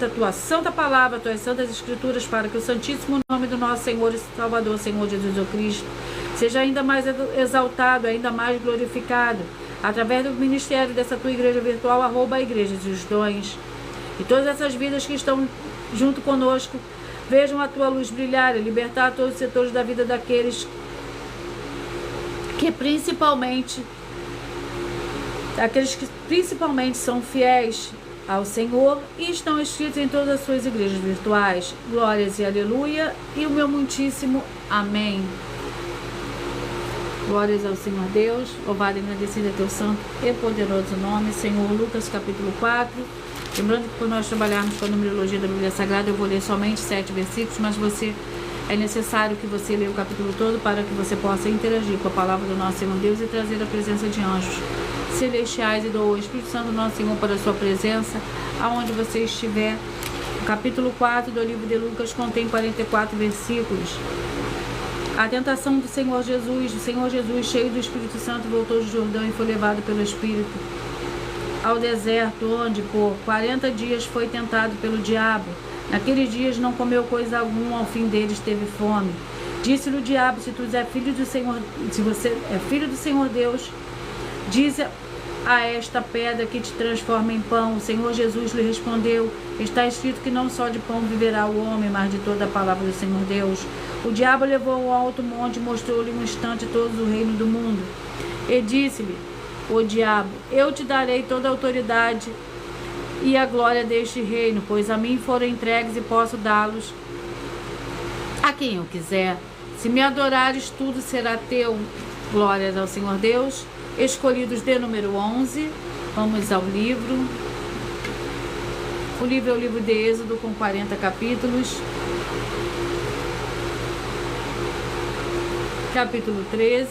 tua santa palavra, tuas santas escrituras, para que o santíssimo nome do nosso Senhor e Salvador, Senhor Jesus Cristo, seja ainda mais exaltado, ainda mais glorificado, através do ministério dessa tua igreja virtual, @ Igreja dos Dons. E todas essas vidas que estão junto conosco, vejam a tua luz brilhar e libertar todos os setores da vida daqueles que principalmente são fiéis ao Senhor e estão inscritos em todas as suas igrejas virtuais. Glórias e aleluia e o meu muitíssimo amém. Glórias ao Senhor Deus, louvado e agradecido é teu santo e poderoso nome, Senhor. Lucas capítulo 4. Lembrando que por nós trabalharmos com a numerologia da Bíblia Sagrada, eu vou ler somente 7 versículos, mas é necessário que você leia o capítulo todo para que você possa interagir com a palavra do nosso Senhor Deus e trazer a presença de anjos celestiais e do Espírito Santo do nosso Senhor para a sua presença, aonde você estiver. O capítulo 4 do livro de Lucas contém 44 versículos. A tentação do Senhor Jesus. O Senhor Jesus, cheio do Espírito Santo, voltou do Jordão e foi levado pelo Espírito ao deserto, onde por 40 dias foi tentado pelo diabo. Naqueles dias não comeu coisa alguma, ao fim deles teve fome. Disse-lhe o diabo: se você é filho do Senhor Deus, diz a esta pedra que te transforma em pão. O Senhor Jesus lhe respondeu: está escrito que não só de pão viverá o homem, mas de toda a palavra do Senhor Deus. O diabo levou ao alto monte e mostrou-lhe um instante todo o reino do mundo. E disse-lhe o diabo: eu te darei toda a autoridade e a glória deste reino, pois a mim foram entregues e posso dá-los a quem eu quiser. Se me adorares, tudo será teu. Glórias ao Senhor Deus. Escolhidos de número 11. Vamos ao livro. O livro é o livro de Êxodo, com 40 capítulos. Capítulo 13.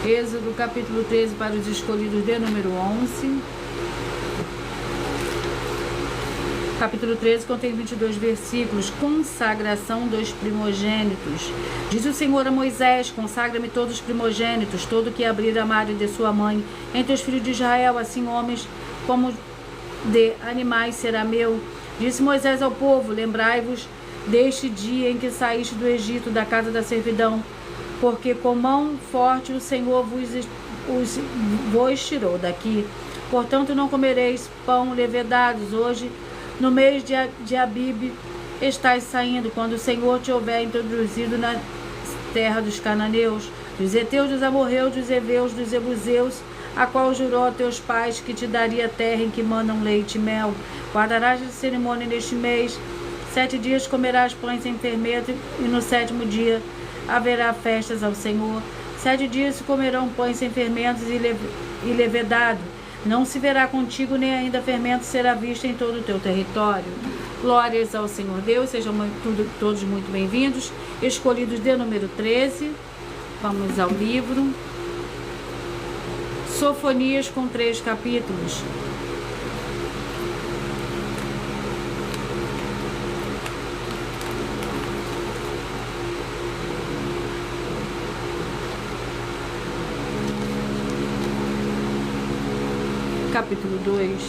Êxodo, capítulo 13, para os escolhidos de número 11. Capítulo 13 contém 22 versículos. Consagração dos primogênitos. Diz o Senhor a Moisés: consagra-me todos os primogênitos, todo que abrir a madre de sua mãe, entre os filhos de Israel, assim homens como de animais será meu. Disse Moisés ao povo: lembrai-vos deste dia em que saíste do Egito, da casa da servidão, porque com mão forte o Senhor vos tirou daqui. Portanto, não comereis pão levedados. Hoje, no mês de Abibe, estás saindo, quando o Senhor te houver introduzido na terra dos cananeus, dos heteus, dos amorreus, dos heveus, dos jebuseus, a qual jurou a teus pais que te daria terra em que manam leite e mel. Guardarás a cerimônia neste mês. 7 dias comerás pães sem fermento, e no 7º dia haverá festas ao Senhor. 7 dias se comerão pães sem fermentos e levedado. Não se verá contigo, nem ainda fermento será visto em todo o teu território. Glórias ao Senhor Deus. Sejam todos muito bem-vindos. Escolhidos de número 13. Vamos ao livro. Sofonias, com 3 capítulos. Capítulo 2.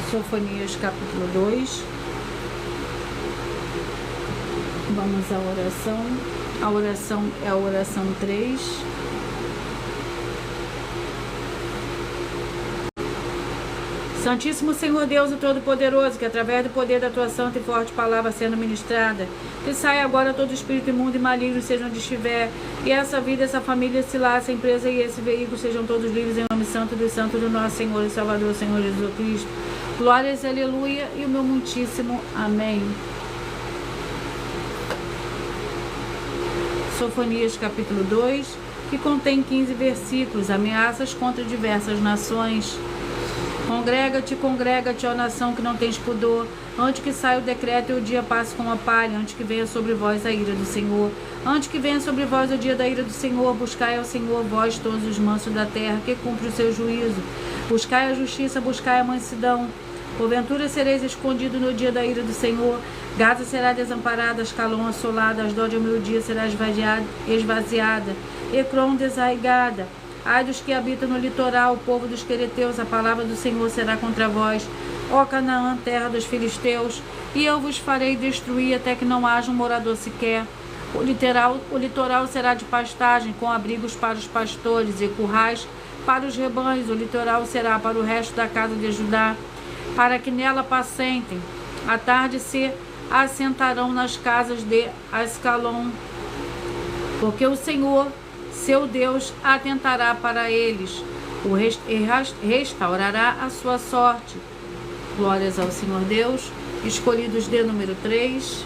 Sofonias, capítulo 2. Vamos à oração. A oração é a oração 3. Santíssimo Senhor Deus, o Todo-Poderoso, que através do poder da tua santa e forte palavra sendo ministrada, que saia agora todo espírito imundo e maligno, seja onde estiver, e essa vida, essa família, esse lar, essa empresa e esse veículo sejam todos livres em nome santo do nosso Senhor e Salvador, Senhor Jesus Cristo. Glórias, aleluia, e o meu muitíssimo amém. Sofonias, capítulo 2. que contém 15 versículos, ameaças contra diversas nações. Congrega-te, ó nação que não tens pudor, antes que saia o decreto e o dia passe como a palha, antes que venha sobre vós a ira do Senhor. Antes que venha sobre vós o dia da ira do Senhor, buscai ao Senhor, vós todos os mansos da terra, que cumpre o seu juízo. Buscai a justiça, buscai a mansidão. Porventura sereis escondido no dia da ira do Senhor. Gaza será desamparada, Ascalon assolada, Asdod ao meio-dia será esvaziada, Ecrom desarraigada. Ai dos que habitam no litoral, o povo dos quereteus, a palavra do Senhor será contra vós. Ó Canaã, terra dos filisteus, e eu vos farei destruir até que não haja um morador sequer. O litoral será de pastagem, com abrigos para os pastores e currais para os rebanhos. O litoral será para o resto da casa de Judá, para que nela pacentem. À tarde se assentarão nas casas de Ascalon, porque o Senhor, seu Deus, atentará para eles, restaurará a sua sorte. Glórias ao Senhor Deus. Escolhidos de número 3.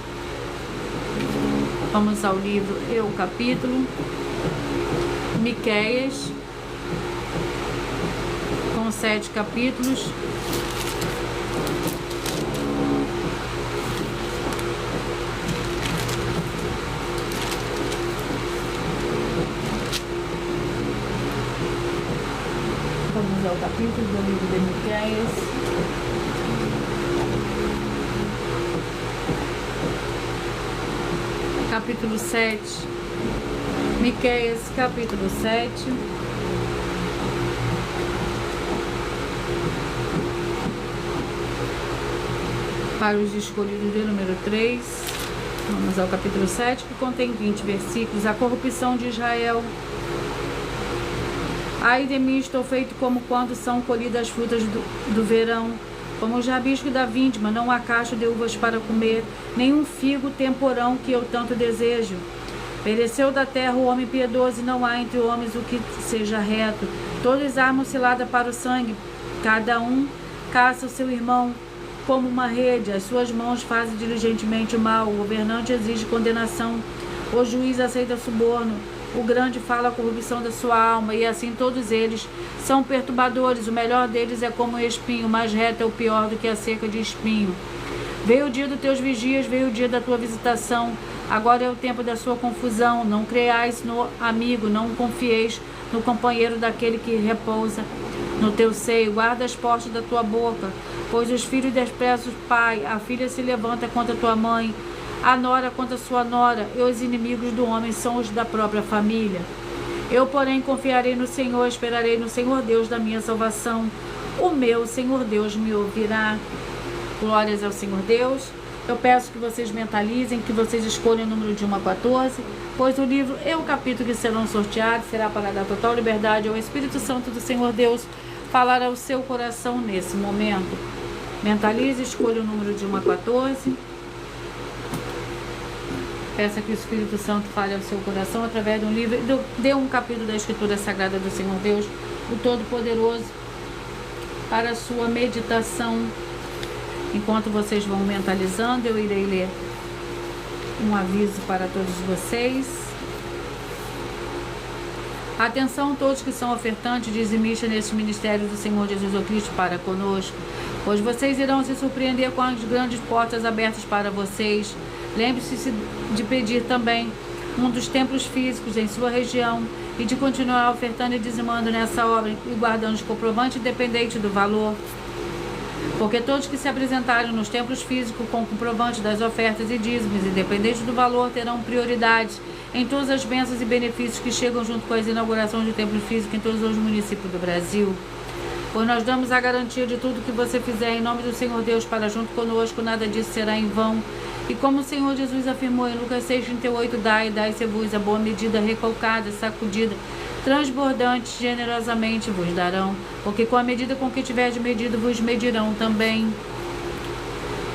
Vamos ao livro e o capítulo. Miqueias, com 7 capítulos. Vamos ao capítulo do livro de Miqueias. Capítulo 7. Miqueias, capítulo 7. Para os escolhidos de número 3. Vamos ao capítulo 7, que contém 20 versículos. A corrupção de Israel. Ai de mim, estou feito como quando são colhidas as frutas do verão, como o rabisco da vindima, não há cacho de uvas para comer, nenhum figo temporão que eu tanto desejo. Pereceu da terra o homem piedoso, e não há entre homens o que seja reto. Todos armam cilada para o sangue, cada um caça o seu irmão como uma rede, as suas mãos fazem diligentemente o mal, o governante exige condenação, o juiz aceita suborno, o grande fala a corrupção da sua alma, e assim todos eles são perturbadores. O melhor deles é como um espinho, mais reto é o pior do que a cerca de espinho. Veio o dia dos teus vigias, veio o dia da tua visitação, agora é o tempo da sua confusão. Não creais no amigo, não confieis no companheiro daquele que repousa no teu seio. Guarda as portas da tua boca, pois os filhos desprezam o pai, a filha se levanta contra tua mãe, a nora contra sua nora, e os inimigos do homem são os da própria família. Eu, porém, confiarei no Senhor, esperarei no Senhor Deus da minha salvação. O meu Senhor Deus me ouvirá. Glórias ao Senhor Deus. Eu peço que vocês mentalizem, que vocês escolham o número de 1 a 14, pois o livro e o capítulo que serão sorteados será para dar total liberdade ao Espírito Santo do Senhor Deus falar ao seu coração nesse momento. Mentalize, escolha o número de 1 a 14. Peça que o Espírito Santo fale ao seu coração através de um livro, de um capítulo da Escritura Sagrada do Senhor Deus, o Todo-Poderoso, para a sua meditação. Enquanto vocês vão mentalizando, eu irei ler um aviso para todos vocês. Atenção todos que são ofertantes, dizimistas neste ministério do Senhor Jesus Cristo para conosco, pois vocês irão se surpreender com as grandes portas abertas para vocês. Lembre-se de pedir também um dos templos físicos em sua região e de continuar ofertando e dizimando nessa obra e guardando os comprovantes independente do valor. Porque todos que se apresentarem nos templos físicos com comprovante das ofertas e dízimos, independente do valor, terão prioridade em todas as bênçãos e benefícios que chegam junto com as inaugurações do templo físico em todos os municípios do Brasil. Pois nós damos a garantia de tudo que você fizer em nome do Senhor Deus para junto conosco, nada disso será em vão. E como o Senhor Jesus afirmou em Lucas 6,38, dai-se-vos a boa medida, recalcada, sacudida, transbordante, generosamente vos darão, porque com a medida com que tiverdes medido, vos medirão também.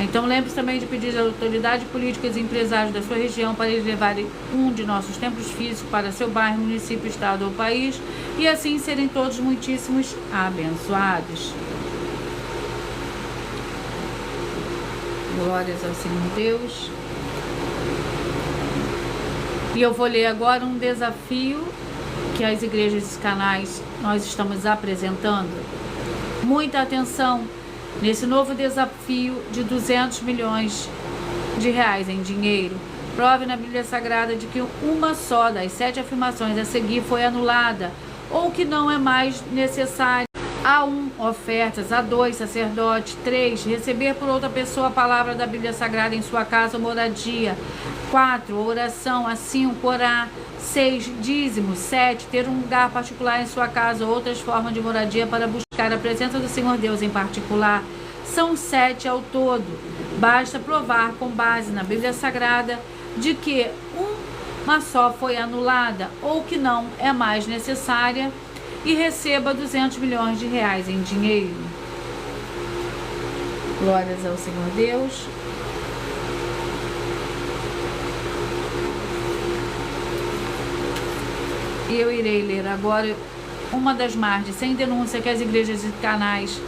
Então lembre-se também de pedir às autoridades políticas e empresários da sua região para eles levarem um de nossos templos físicos para seu bairro, município, estado ou país, e assim serem todos muitíssimos abençoados. Glórias ao Senhor Deus. E eu vou ler agora um desafio que as igrejas e canais nós estamos apresentando? Muita atenção nesse novo desafio de 200 milhões de reais em dinheiro. Prove na Bíblia Sagrada de que uma só das 7 afirmações a seguir foi anulada, ou que não é mais necessário. A1, ofertas. A2, sacerdote. 3, receber por outra pessoa a palavra da Bíblia Sagrada em sua casa ou moradia. 4, oração. A5, orar. 6, dízimo. 7, ter um lugar particular em sua casa ou outras formas de moradia para buscar a presença do Senhor Deus em particular. São 7 ao todo. Basta provar com base na Bíblia Sagrada de que uma só foi anulada ou que não é mais necessária e receba 200 milhões de reais em dinheiro. Glórias ao Senhor Deus. E eu irei ler agora uma das mais de 100 denúncias que as igrejas e canais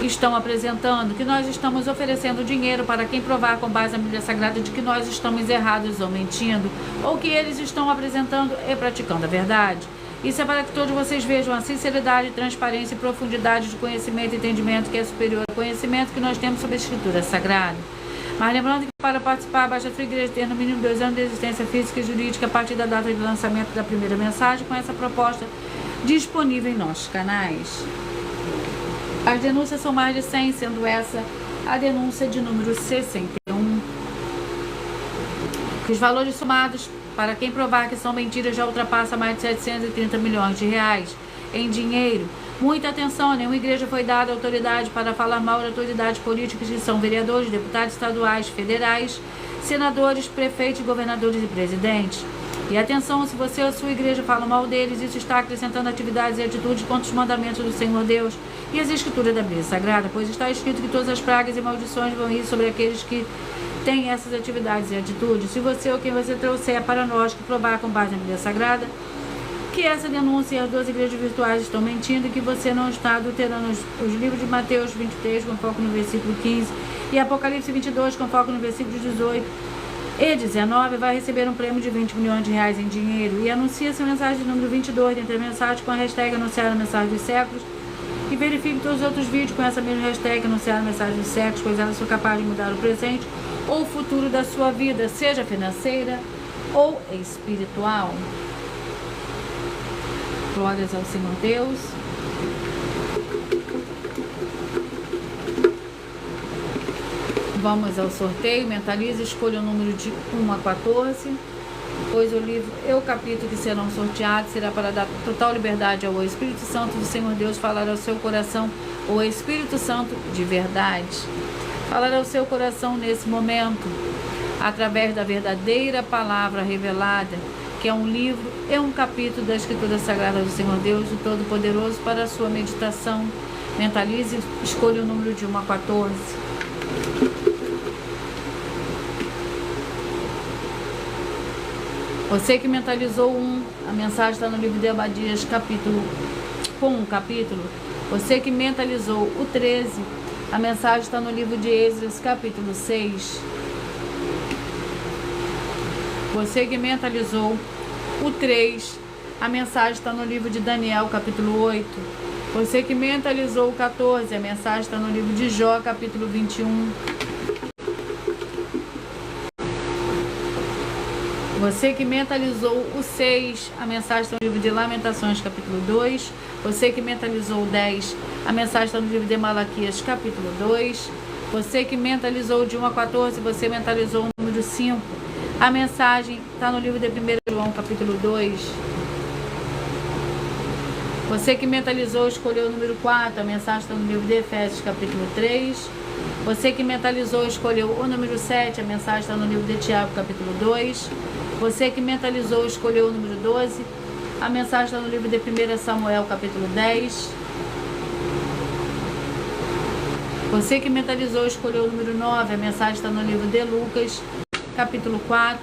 estão apresentando, que nós estamos oferecendo dinheiro para quem provar com base na Bíblia Sagrada de que nós estamos errados ou mentindo, ou que eles estão apresentando e praticando a verdade. Isso é para que todos vocês vejam a sinceridade, transparência e profundidade de conhecimento e entendimento que é superior ao conhecimento que nós temos sobre a Escritura Sagrada. Mas lembrando que para participar, basta a sua igreja ter no mínimo 2 anos de existência física e jurídica a partir da data de lançamento da primeira mensagem, com essa proposta disponível em nossos canais. As denúncias são mais de 100, sendo essa a denúncia de número 61. Os valores somados para quem provar que são mentiras já ultrapassa mais de 730 milhões de reais em dinheiro. Muita atenção, nenhuma igreja foi dada autoridade para falar mal de autoridades políticas que são vereadores, deputados estaduais, federais, senadores, prefeitos, governadores e presidentes. E atenção, se você ou sua igreja fala mal deles, isso está acrescentando atividades e atitudes contra os mandamentos do Senhor Deus e as Escrituras da Bíblia Sagrada, pois está escrito que todas as pragas e maldições vão ir sobre aqueles que têm essas atividades e atitudes. Se você ou quem você trouxer para nós que provar com base na Bíblia Sagrada que essa denúncia e as 2 igrejas virtuais estão mentindo e que você não está adulterando os livros de Mateus 23 com foco no versículo 15 e Apocalipse 22 com foco no versículo 18 e 19, vai receber um prêmio de 20 milhões de reais em dinheiro. E anuncia sua mensagem número 22 entre a mensagem com a hashtag anunciar a mensagem dos séculos e verifique todos os outros vídeos com essa mesma hashtag anunciar a mensagem dos séculos, pois elas são capazes de mudar o presente ou o futuro da sua vida, seja financeira ou espiritual. Glórias ao Senhor Deus. Vamos ao sorteio. Mentalize, escolha o número de 1 a 14, pois o livro e o capítulo que serão sorteados será para dar total liberdade ao Espírito Santo do Senhor Deus falar ao seu coração, o Espírito Santo de verdade. Falar ao seu coração nesse momento, através da verdadeira palavra revelada, que é um livro e um capítulo da Escritura Sagrada do Senhor Deus, o Todo-Poderoso, para a sua meditação. Mentalize, escolha o número de 1 a 14. Você que mentalizou 1, a mensagem está no livro de Obadias, capítulo. Você que mentalizou o 13, a mensagem está no livro de Esdras, capítulo 6. Você que mentalizou o 3, a mensagem está no livro de Daniel, capítulo 8. Você que mentalizou o 14, a mensagem está no livro de Jó, capítulo 21. Você que mentalizou o 6, a mensagem está no livro de Lamentações, capítulo 2. Você que mentalizou o 10, a mensagem está no livro de Malaquias, capítulo 2. Você que mentalizou de 1 a 14, você mentalizou o número 5. A mensagem está no livro de 1 João, capítulo 2. Você que mentalizou, escolheu o número 4, a mensagem está no livro de Efésios, capítulo 3. Você que mentalizou, escolheu o número 7, a mensagem está no livro de Tiago, capítulo 2. Você que mentalizou, escolheu o número 12, a mensagem está no livro de 1 Samuel, capítulo 10. Você que mentalizou, escolheu o número 9, a mensagem está no livro de Lucas, capítulo 4.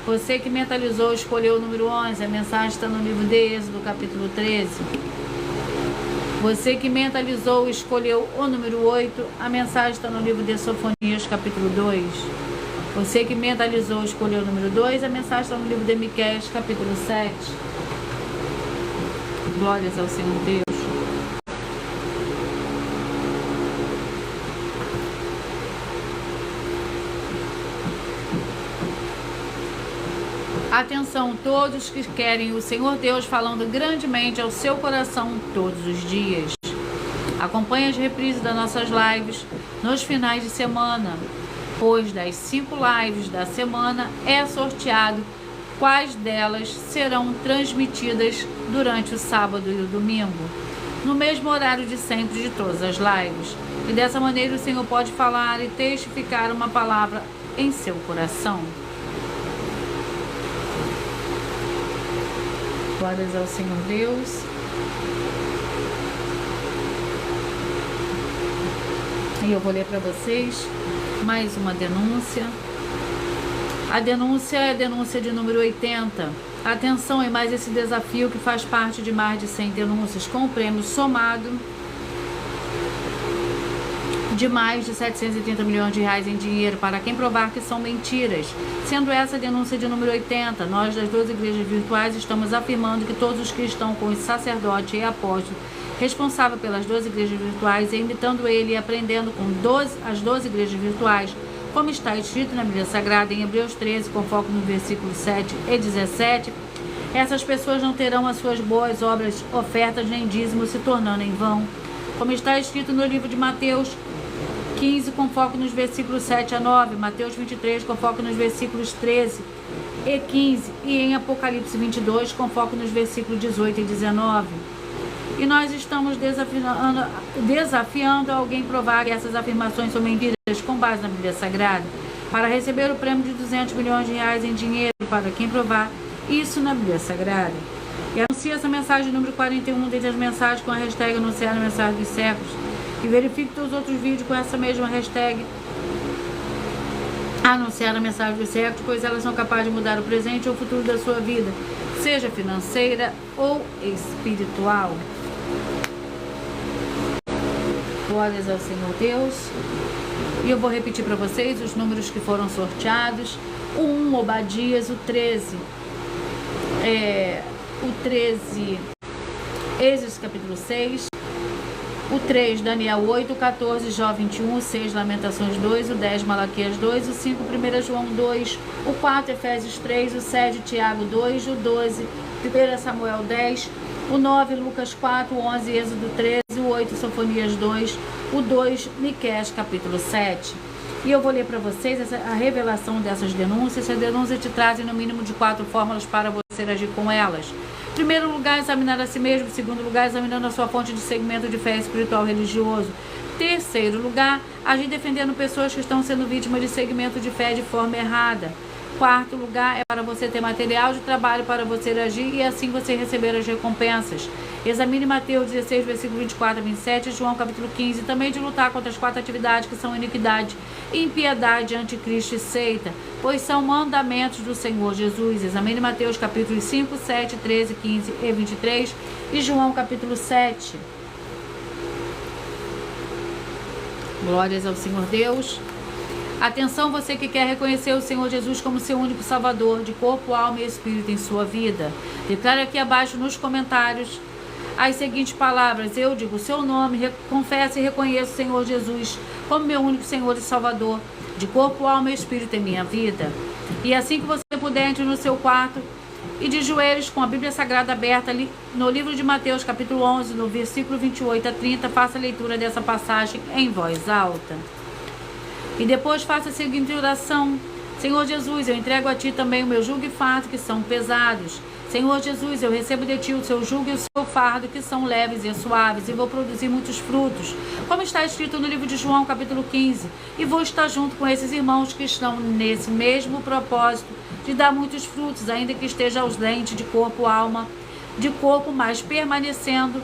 Você que mentalizou, escolheu o número 11, a mensagem está no livro de Êxodo, capítulo 13. Você que mentalizou, escolheu o número 8, a mensagem está no livro de Sofonias, capítulo 2. Você que mentalizou, escolheu o número 2, a mensagem está no livro de Miqueias, capítulo 7. Glórias ao Senhor Deus. Atenção, todos que querem o Senhor Deus falando grandemente ao seu coração todos os dias. Acompanhe as reprises das nossas lives nos finais de semana, pois das 5 lives da semana é sorteado quais delas serão transmitidas durante o sábado e o domingo, no mesmo horário de sempre de todas as lives. E dessa maneira o Senhor pode falar e testificar uma palavra em seu coração. Glórias ao Senhor Deus. E eu vou ler para vocês mais uma denúncia. A denúncia é a denúncia de número 80. Atenção, é mais esse desafio que faz parte de mais de 100 denúncias, com o prêmio somado de mais de 730 milhões de reais em dinheiro para quem provar que são mentiras. Sendo essa a denúncia de número 80, nós das 12 igrejas virtuais estamos afirmando que todos os cristãos com o sacerdote e apóstolo responsável pelas 12 igrejas virtuais, e imitando ele e aprendendo com as 12 igrejas virtuais, como está escrito na Bíblia Sagrada em Hebreus 13, com foco no versículo 7 e 17, essas pessoas não terão as suas boas obras, ofertas nem dízimos se tornando em vão. Como está escrito no livro de Mateus 15, com foco nos versículos 7 a 9, Mateus 23, com foco nos versículos 13 e 15, e em Apocalipse 22, com foco nos versículos 18 e 19. E nós estamos desafiando alguém provar que essas afirmações são mentiras com base na Bíblia Sagrada, para receber o prêmio de 200 milhões de reais em dinheiro para quem provar isso na Bíblia Sagrada. E anuncie essa mensagem número 41 dentre as mensagens com a hashtag anunciar a mensagem dos séculos. E verifique todos os outros vídeos com essa mesma hashtag anunciar a mensagem dos séculos, pois elas são capazes de mudar o presente ou o futuro da sua vida, seja financeira ou espiritual. Glórias ao Senhor Deus. E eu vou repetir para vocês os números que foram sorteados. O 1, Obadias. O 13, Êxodo capítulo 6. O 3, Daniel 8. O 14, Jó 21. O 6, Lamentações 2. O 10, Malaquias 2. O 5, 1 João 2. O 4, Efésios 3. O 7, Tiago 2. O 12, 1 Samuel 10. O 9, Lucas 4, o 11, Êxodo 13, o 8, Sofonias 2, o 2, Miqueias capítulo 7. E eu vou ler para vocês a revelação dessas denúncias. Essas denúncias te trazem no mínimo de 4 fórmulas para você agir com elas. Em primeiro lugar, examinar a si mesmo. Em segundo lugar, examinando a sua fonte de segmento de fé espiritual religioso. Terceiro lugar, agir defendendo pessoas que estão sendo vítimas de segmento de fé de forma errada. Quarto lugar, é para você ter material de trabalho para você agir e assim você receber as recompensas. Examine Mateus 16, versículo 24 a 27, João capítulo 15, também de lutar contra as 4 atividades que são iniquidade, impiedade, anticristo e seita, pois são mandamentos do Senhor Jesus. Examine Mateus capítulo 5, 7, 13, 15 e 23 e João capítulo 7. Glórias ao Senhor Deus. Atenção, você que quer reconhecer o Senhor Jesus como seu único Salvador, de corpo, alma e espírito em sua vida. Declare aqui abaixo nos comentários as seguintes palavras: eu digo o seu nome, confesso e reconheço o Senhor Jesus como meu único Senhor e Salvador, de corpo, alma e espírito em minha vida. E assim que você puder, entre no seu quarto e de joelhos com a Bíblia Sagrada aberta ali no livro de Mateus capítulo 11, no versículo 28 a 30, faça a leitura dessa passagem em voz alta. E depois faça a seguinte oração: Senhor Jesus, eu entrego a Ti também o meu jugo e fardo que são pesados. Senhor Jesus, eu recebo de Ti o seu jugo e o seu fardo que são leves e suaves, e vou produzir muitos frutos, como está escrito no livro de João capítulo 15, e vou estar junto com esses irmãos que estão nesse mesmo propósito de dar muitos frutos, ainda que esteja ausente de corpo, alma, de corpo, mas permanecendo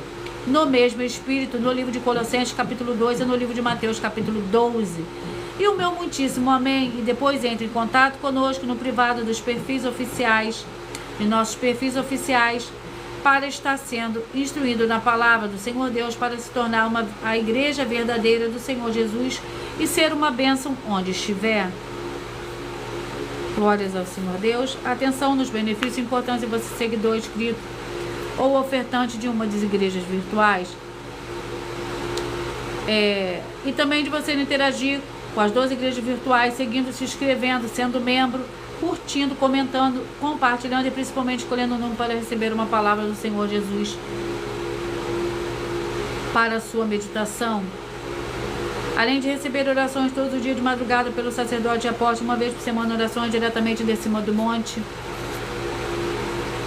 no mesmo espírito, no livro de Colossenses capítulo 2 e no livro de Mateus capítulo 12. E o meu muitíssimo amém. E depois entre em contato conosco no privado dos perfis oficiais, de nossos perfis oficiais, para estar sendo instruído na palavra do Senhor Deus, para se tornar a igreja verdadeira do Senhor Jesus e ser uma bênção onde estiver. Glórias ao Senhor Deus. Atenção nos benefícios importantes de você seguidor inscrito ou ofertante de uma das igrejas virtuais. E também de você interagir com as 12 igrejas virtuais, seguindo, se inscrevendo, sendo membro, curtindo, comentando, compartilhando e principalmente escolhendo o número para receber uma palavra do Senhor Jesus para a sua meditação. Além de receber orações todos os dias de madrugada pelo sacerdote e apóstolo, uma vez por semana, orações diretamente de cima do monte.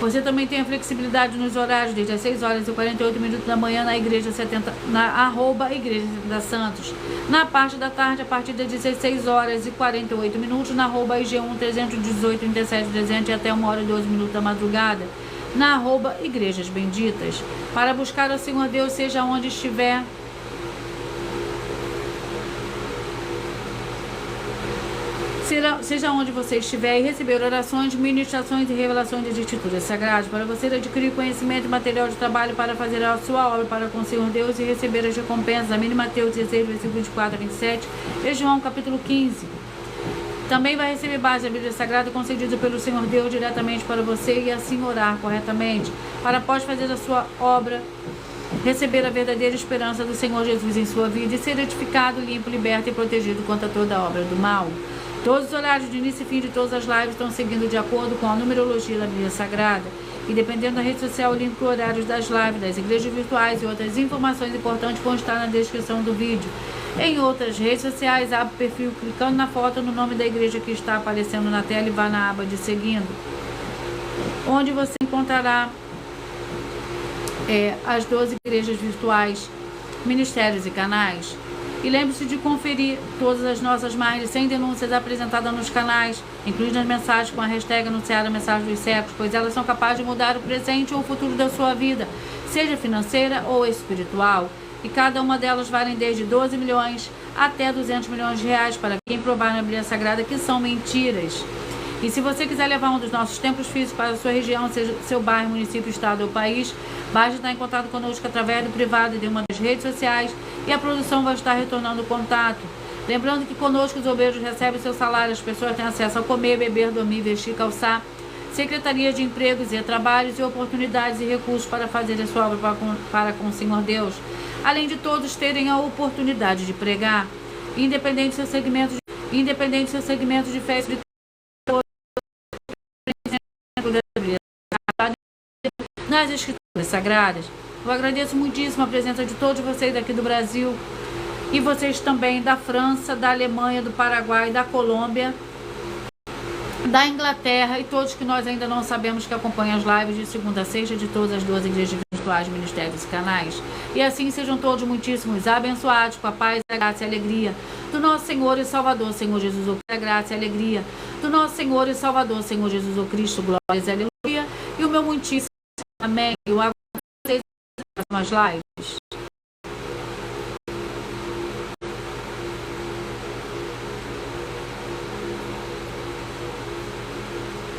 Você também tem a flexibilidade nos horários, desde as 6 horas e 48 minutos da manhã na Igreja 70, na @Igreja 70 Santos. Na parte da tarde, a partir das 16 horas e 48 minutos, na @IG1 318 37 300 e até 1 hora e 12 minutos da madrugada, na @Igrejas Benditas. Para buscar o Senhor Deus, seja onde estiver. Seja onde você estiver, e receber orações, ministrações e revelações das escrituras sagradas, para você adquirir conhecimento e material de trabalho para fazer a sua obra para com o Senhor Deus e receber as recompensas. Amém. Mateus 16, versículo 24 a 27 e João capítulo 15. Também vai receber base da Bíblia Sagrada concedida pelo Senhor Deus diretamente para você e assim orar corretamente, para após fazer a sua obra, receber a verdadeira esperança do Senhor Jesus em sua vida e ser edificado, limpo, liberto e protegido contra toda a obra do mal. Todos os horários de início e fim de todas as lives estão seguindo de acordo com a numerologia da Bíblia Sagrada. E dependendo da rede social, o link para horários das lives, das igrejas virtuais e outras informações importantes vão estar na descrição do vídeo. Em outras redes sociais, abre o perfil clicando na foto no nome da igreja que está aparecendo na tela e vá na aba de seguindo, onde você encontrará as 12 igrejas virtuais, ministérios e canais. E lembre-se de conferir todas as nossas mais de 100 denúncias apresentadas nos canais, incluindo as mensagens com a hashtag anunciar a mensagem dos séculos, pois elas são capazes de mudar o presente ou o futuro da sua vida, seja financeira ou espiritual. E cada uma delas valem desde 12 milhões até 200 milhões de reais para quem provar na Bíblia Sagrada que são mentiras. E se você quiser levar um dos nossos templos físicos para a sua região, seja seu bairro, município, estado ou país, basta estar em contato conosco através do privado de uma das redes sociais e a produção vai estar retornando o contato. Lembrando que conosco os obreiros recebem seu salário, as pessoas têm acesso a comer, beber, dormir, vestir, calçar, secretarias de empregos e trabalhos e oportunidades e recursos para fazer a sua obra para com o Senhor Deus. Além de todos terem a oportunidade de pregar, independente do seu segmento de fé espiritual, nas escrituras sagradas. Eu agradeço muitíssimo a presença de todos vocês daqui do Brasil e vocês também da França, da Alemanha, do Paraguai, da Colômbia, da Inglaterra e todos que nós ainda não sabemos que acompanham as lives de segunda a sexta de todas as 12 igrejas virtuais, ministérios e canais. E assim sejam todos muitíssimos abençoados com a paz, a graça e a alegria do nosso Senhor e Salvador, Senhor Jesus, a graça e a alegria do nosso Senhor e Salvador, Senhor Jesus, o Cristo, glórias e aleluia. E o meu muitíssimo amém. Eu aguardo vocês nas próximas lives.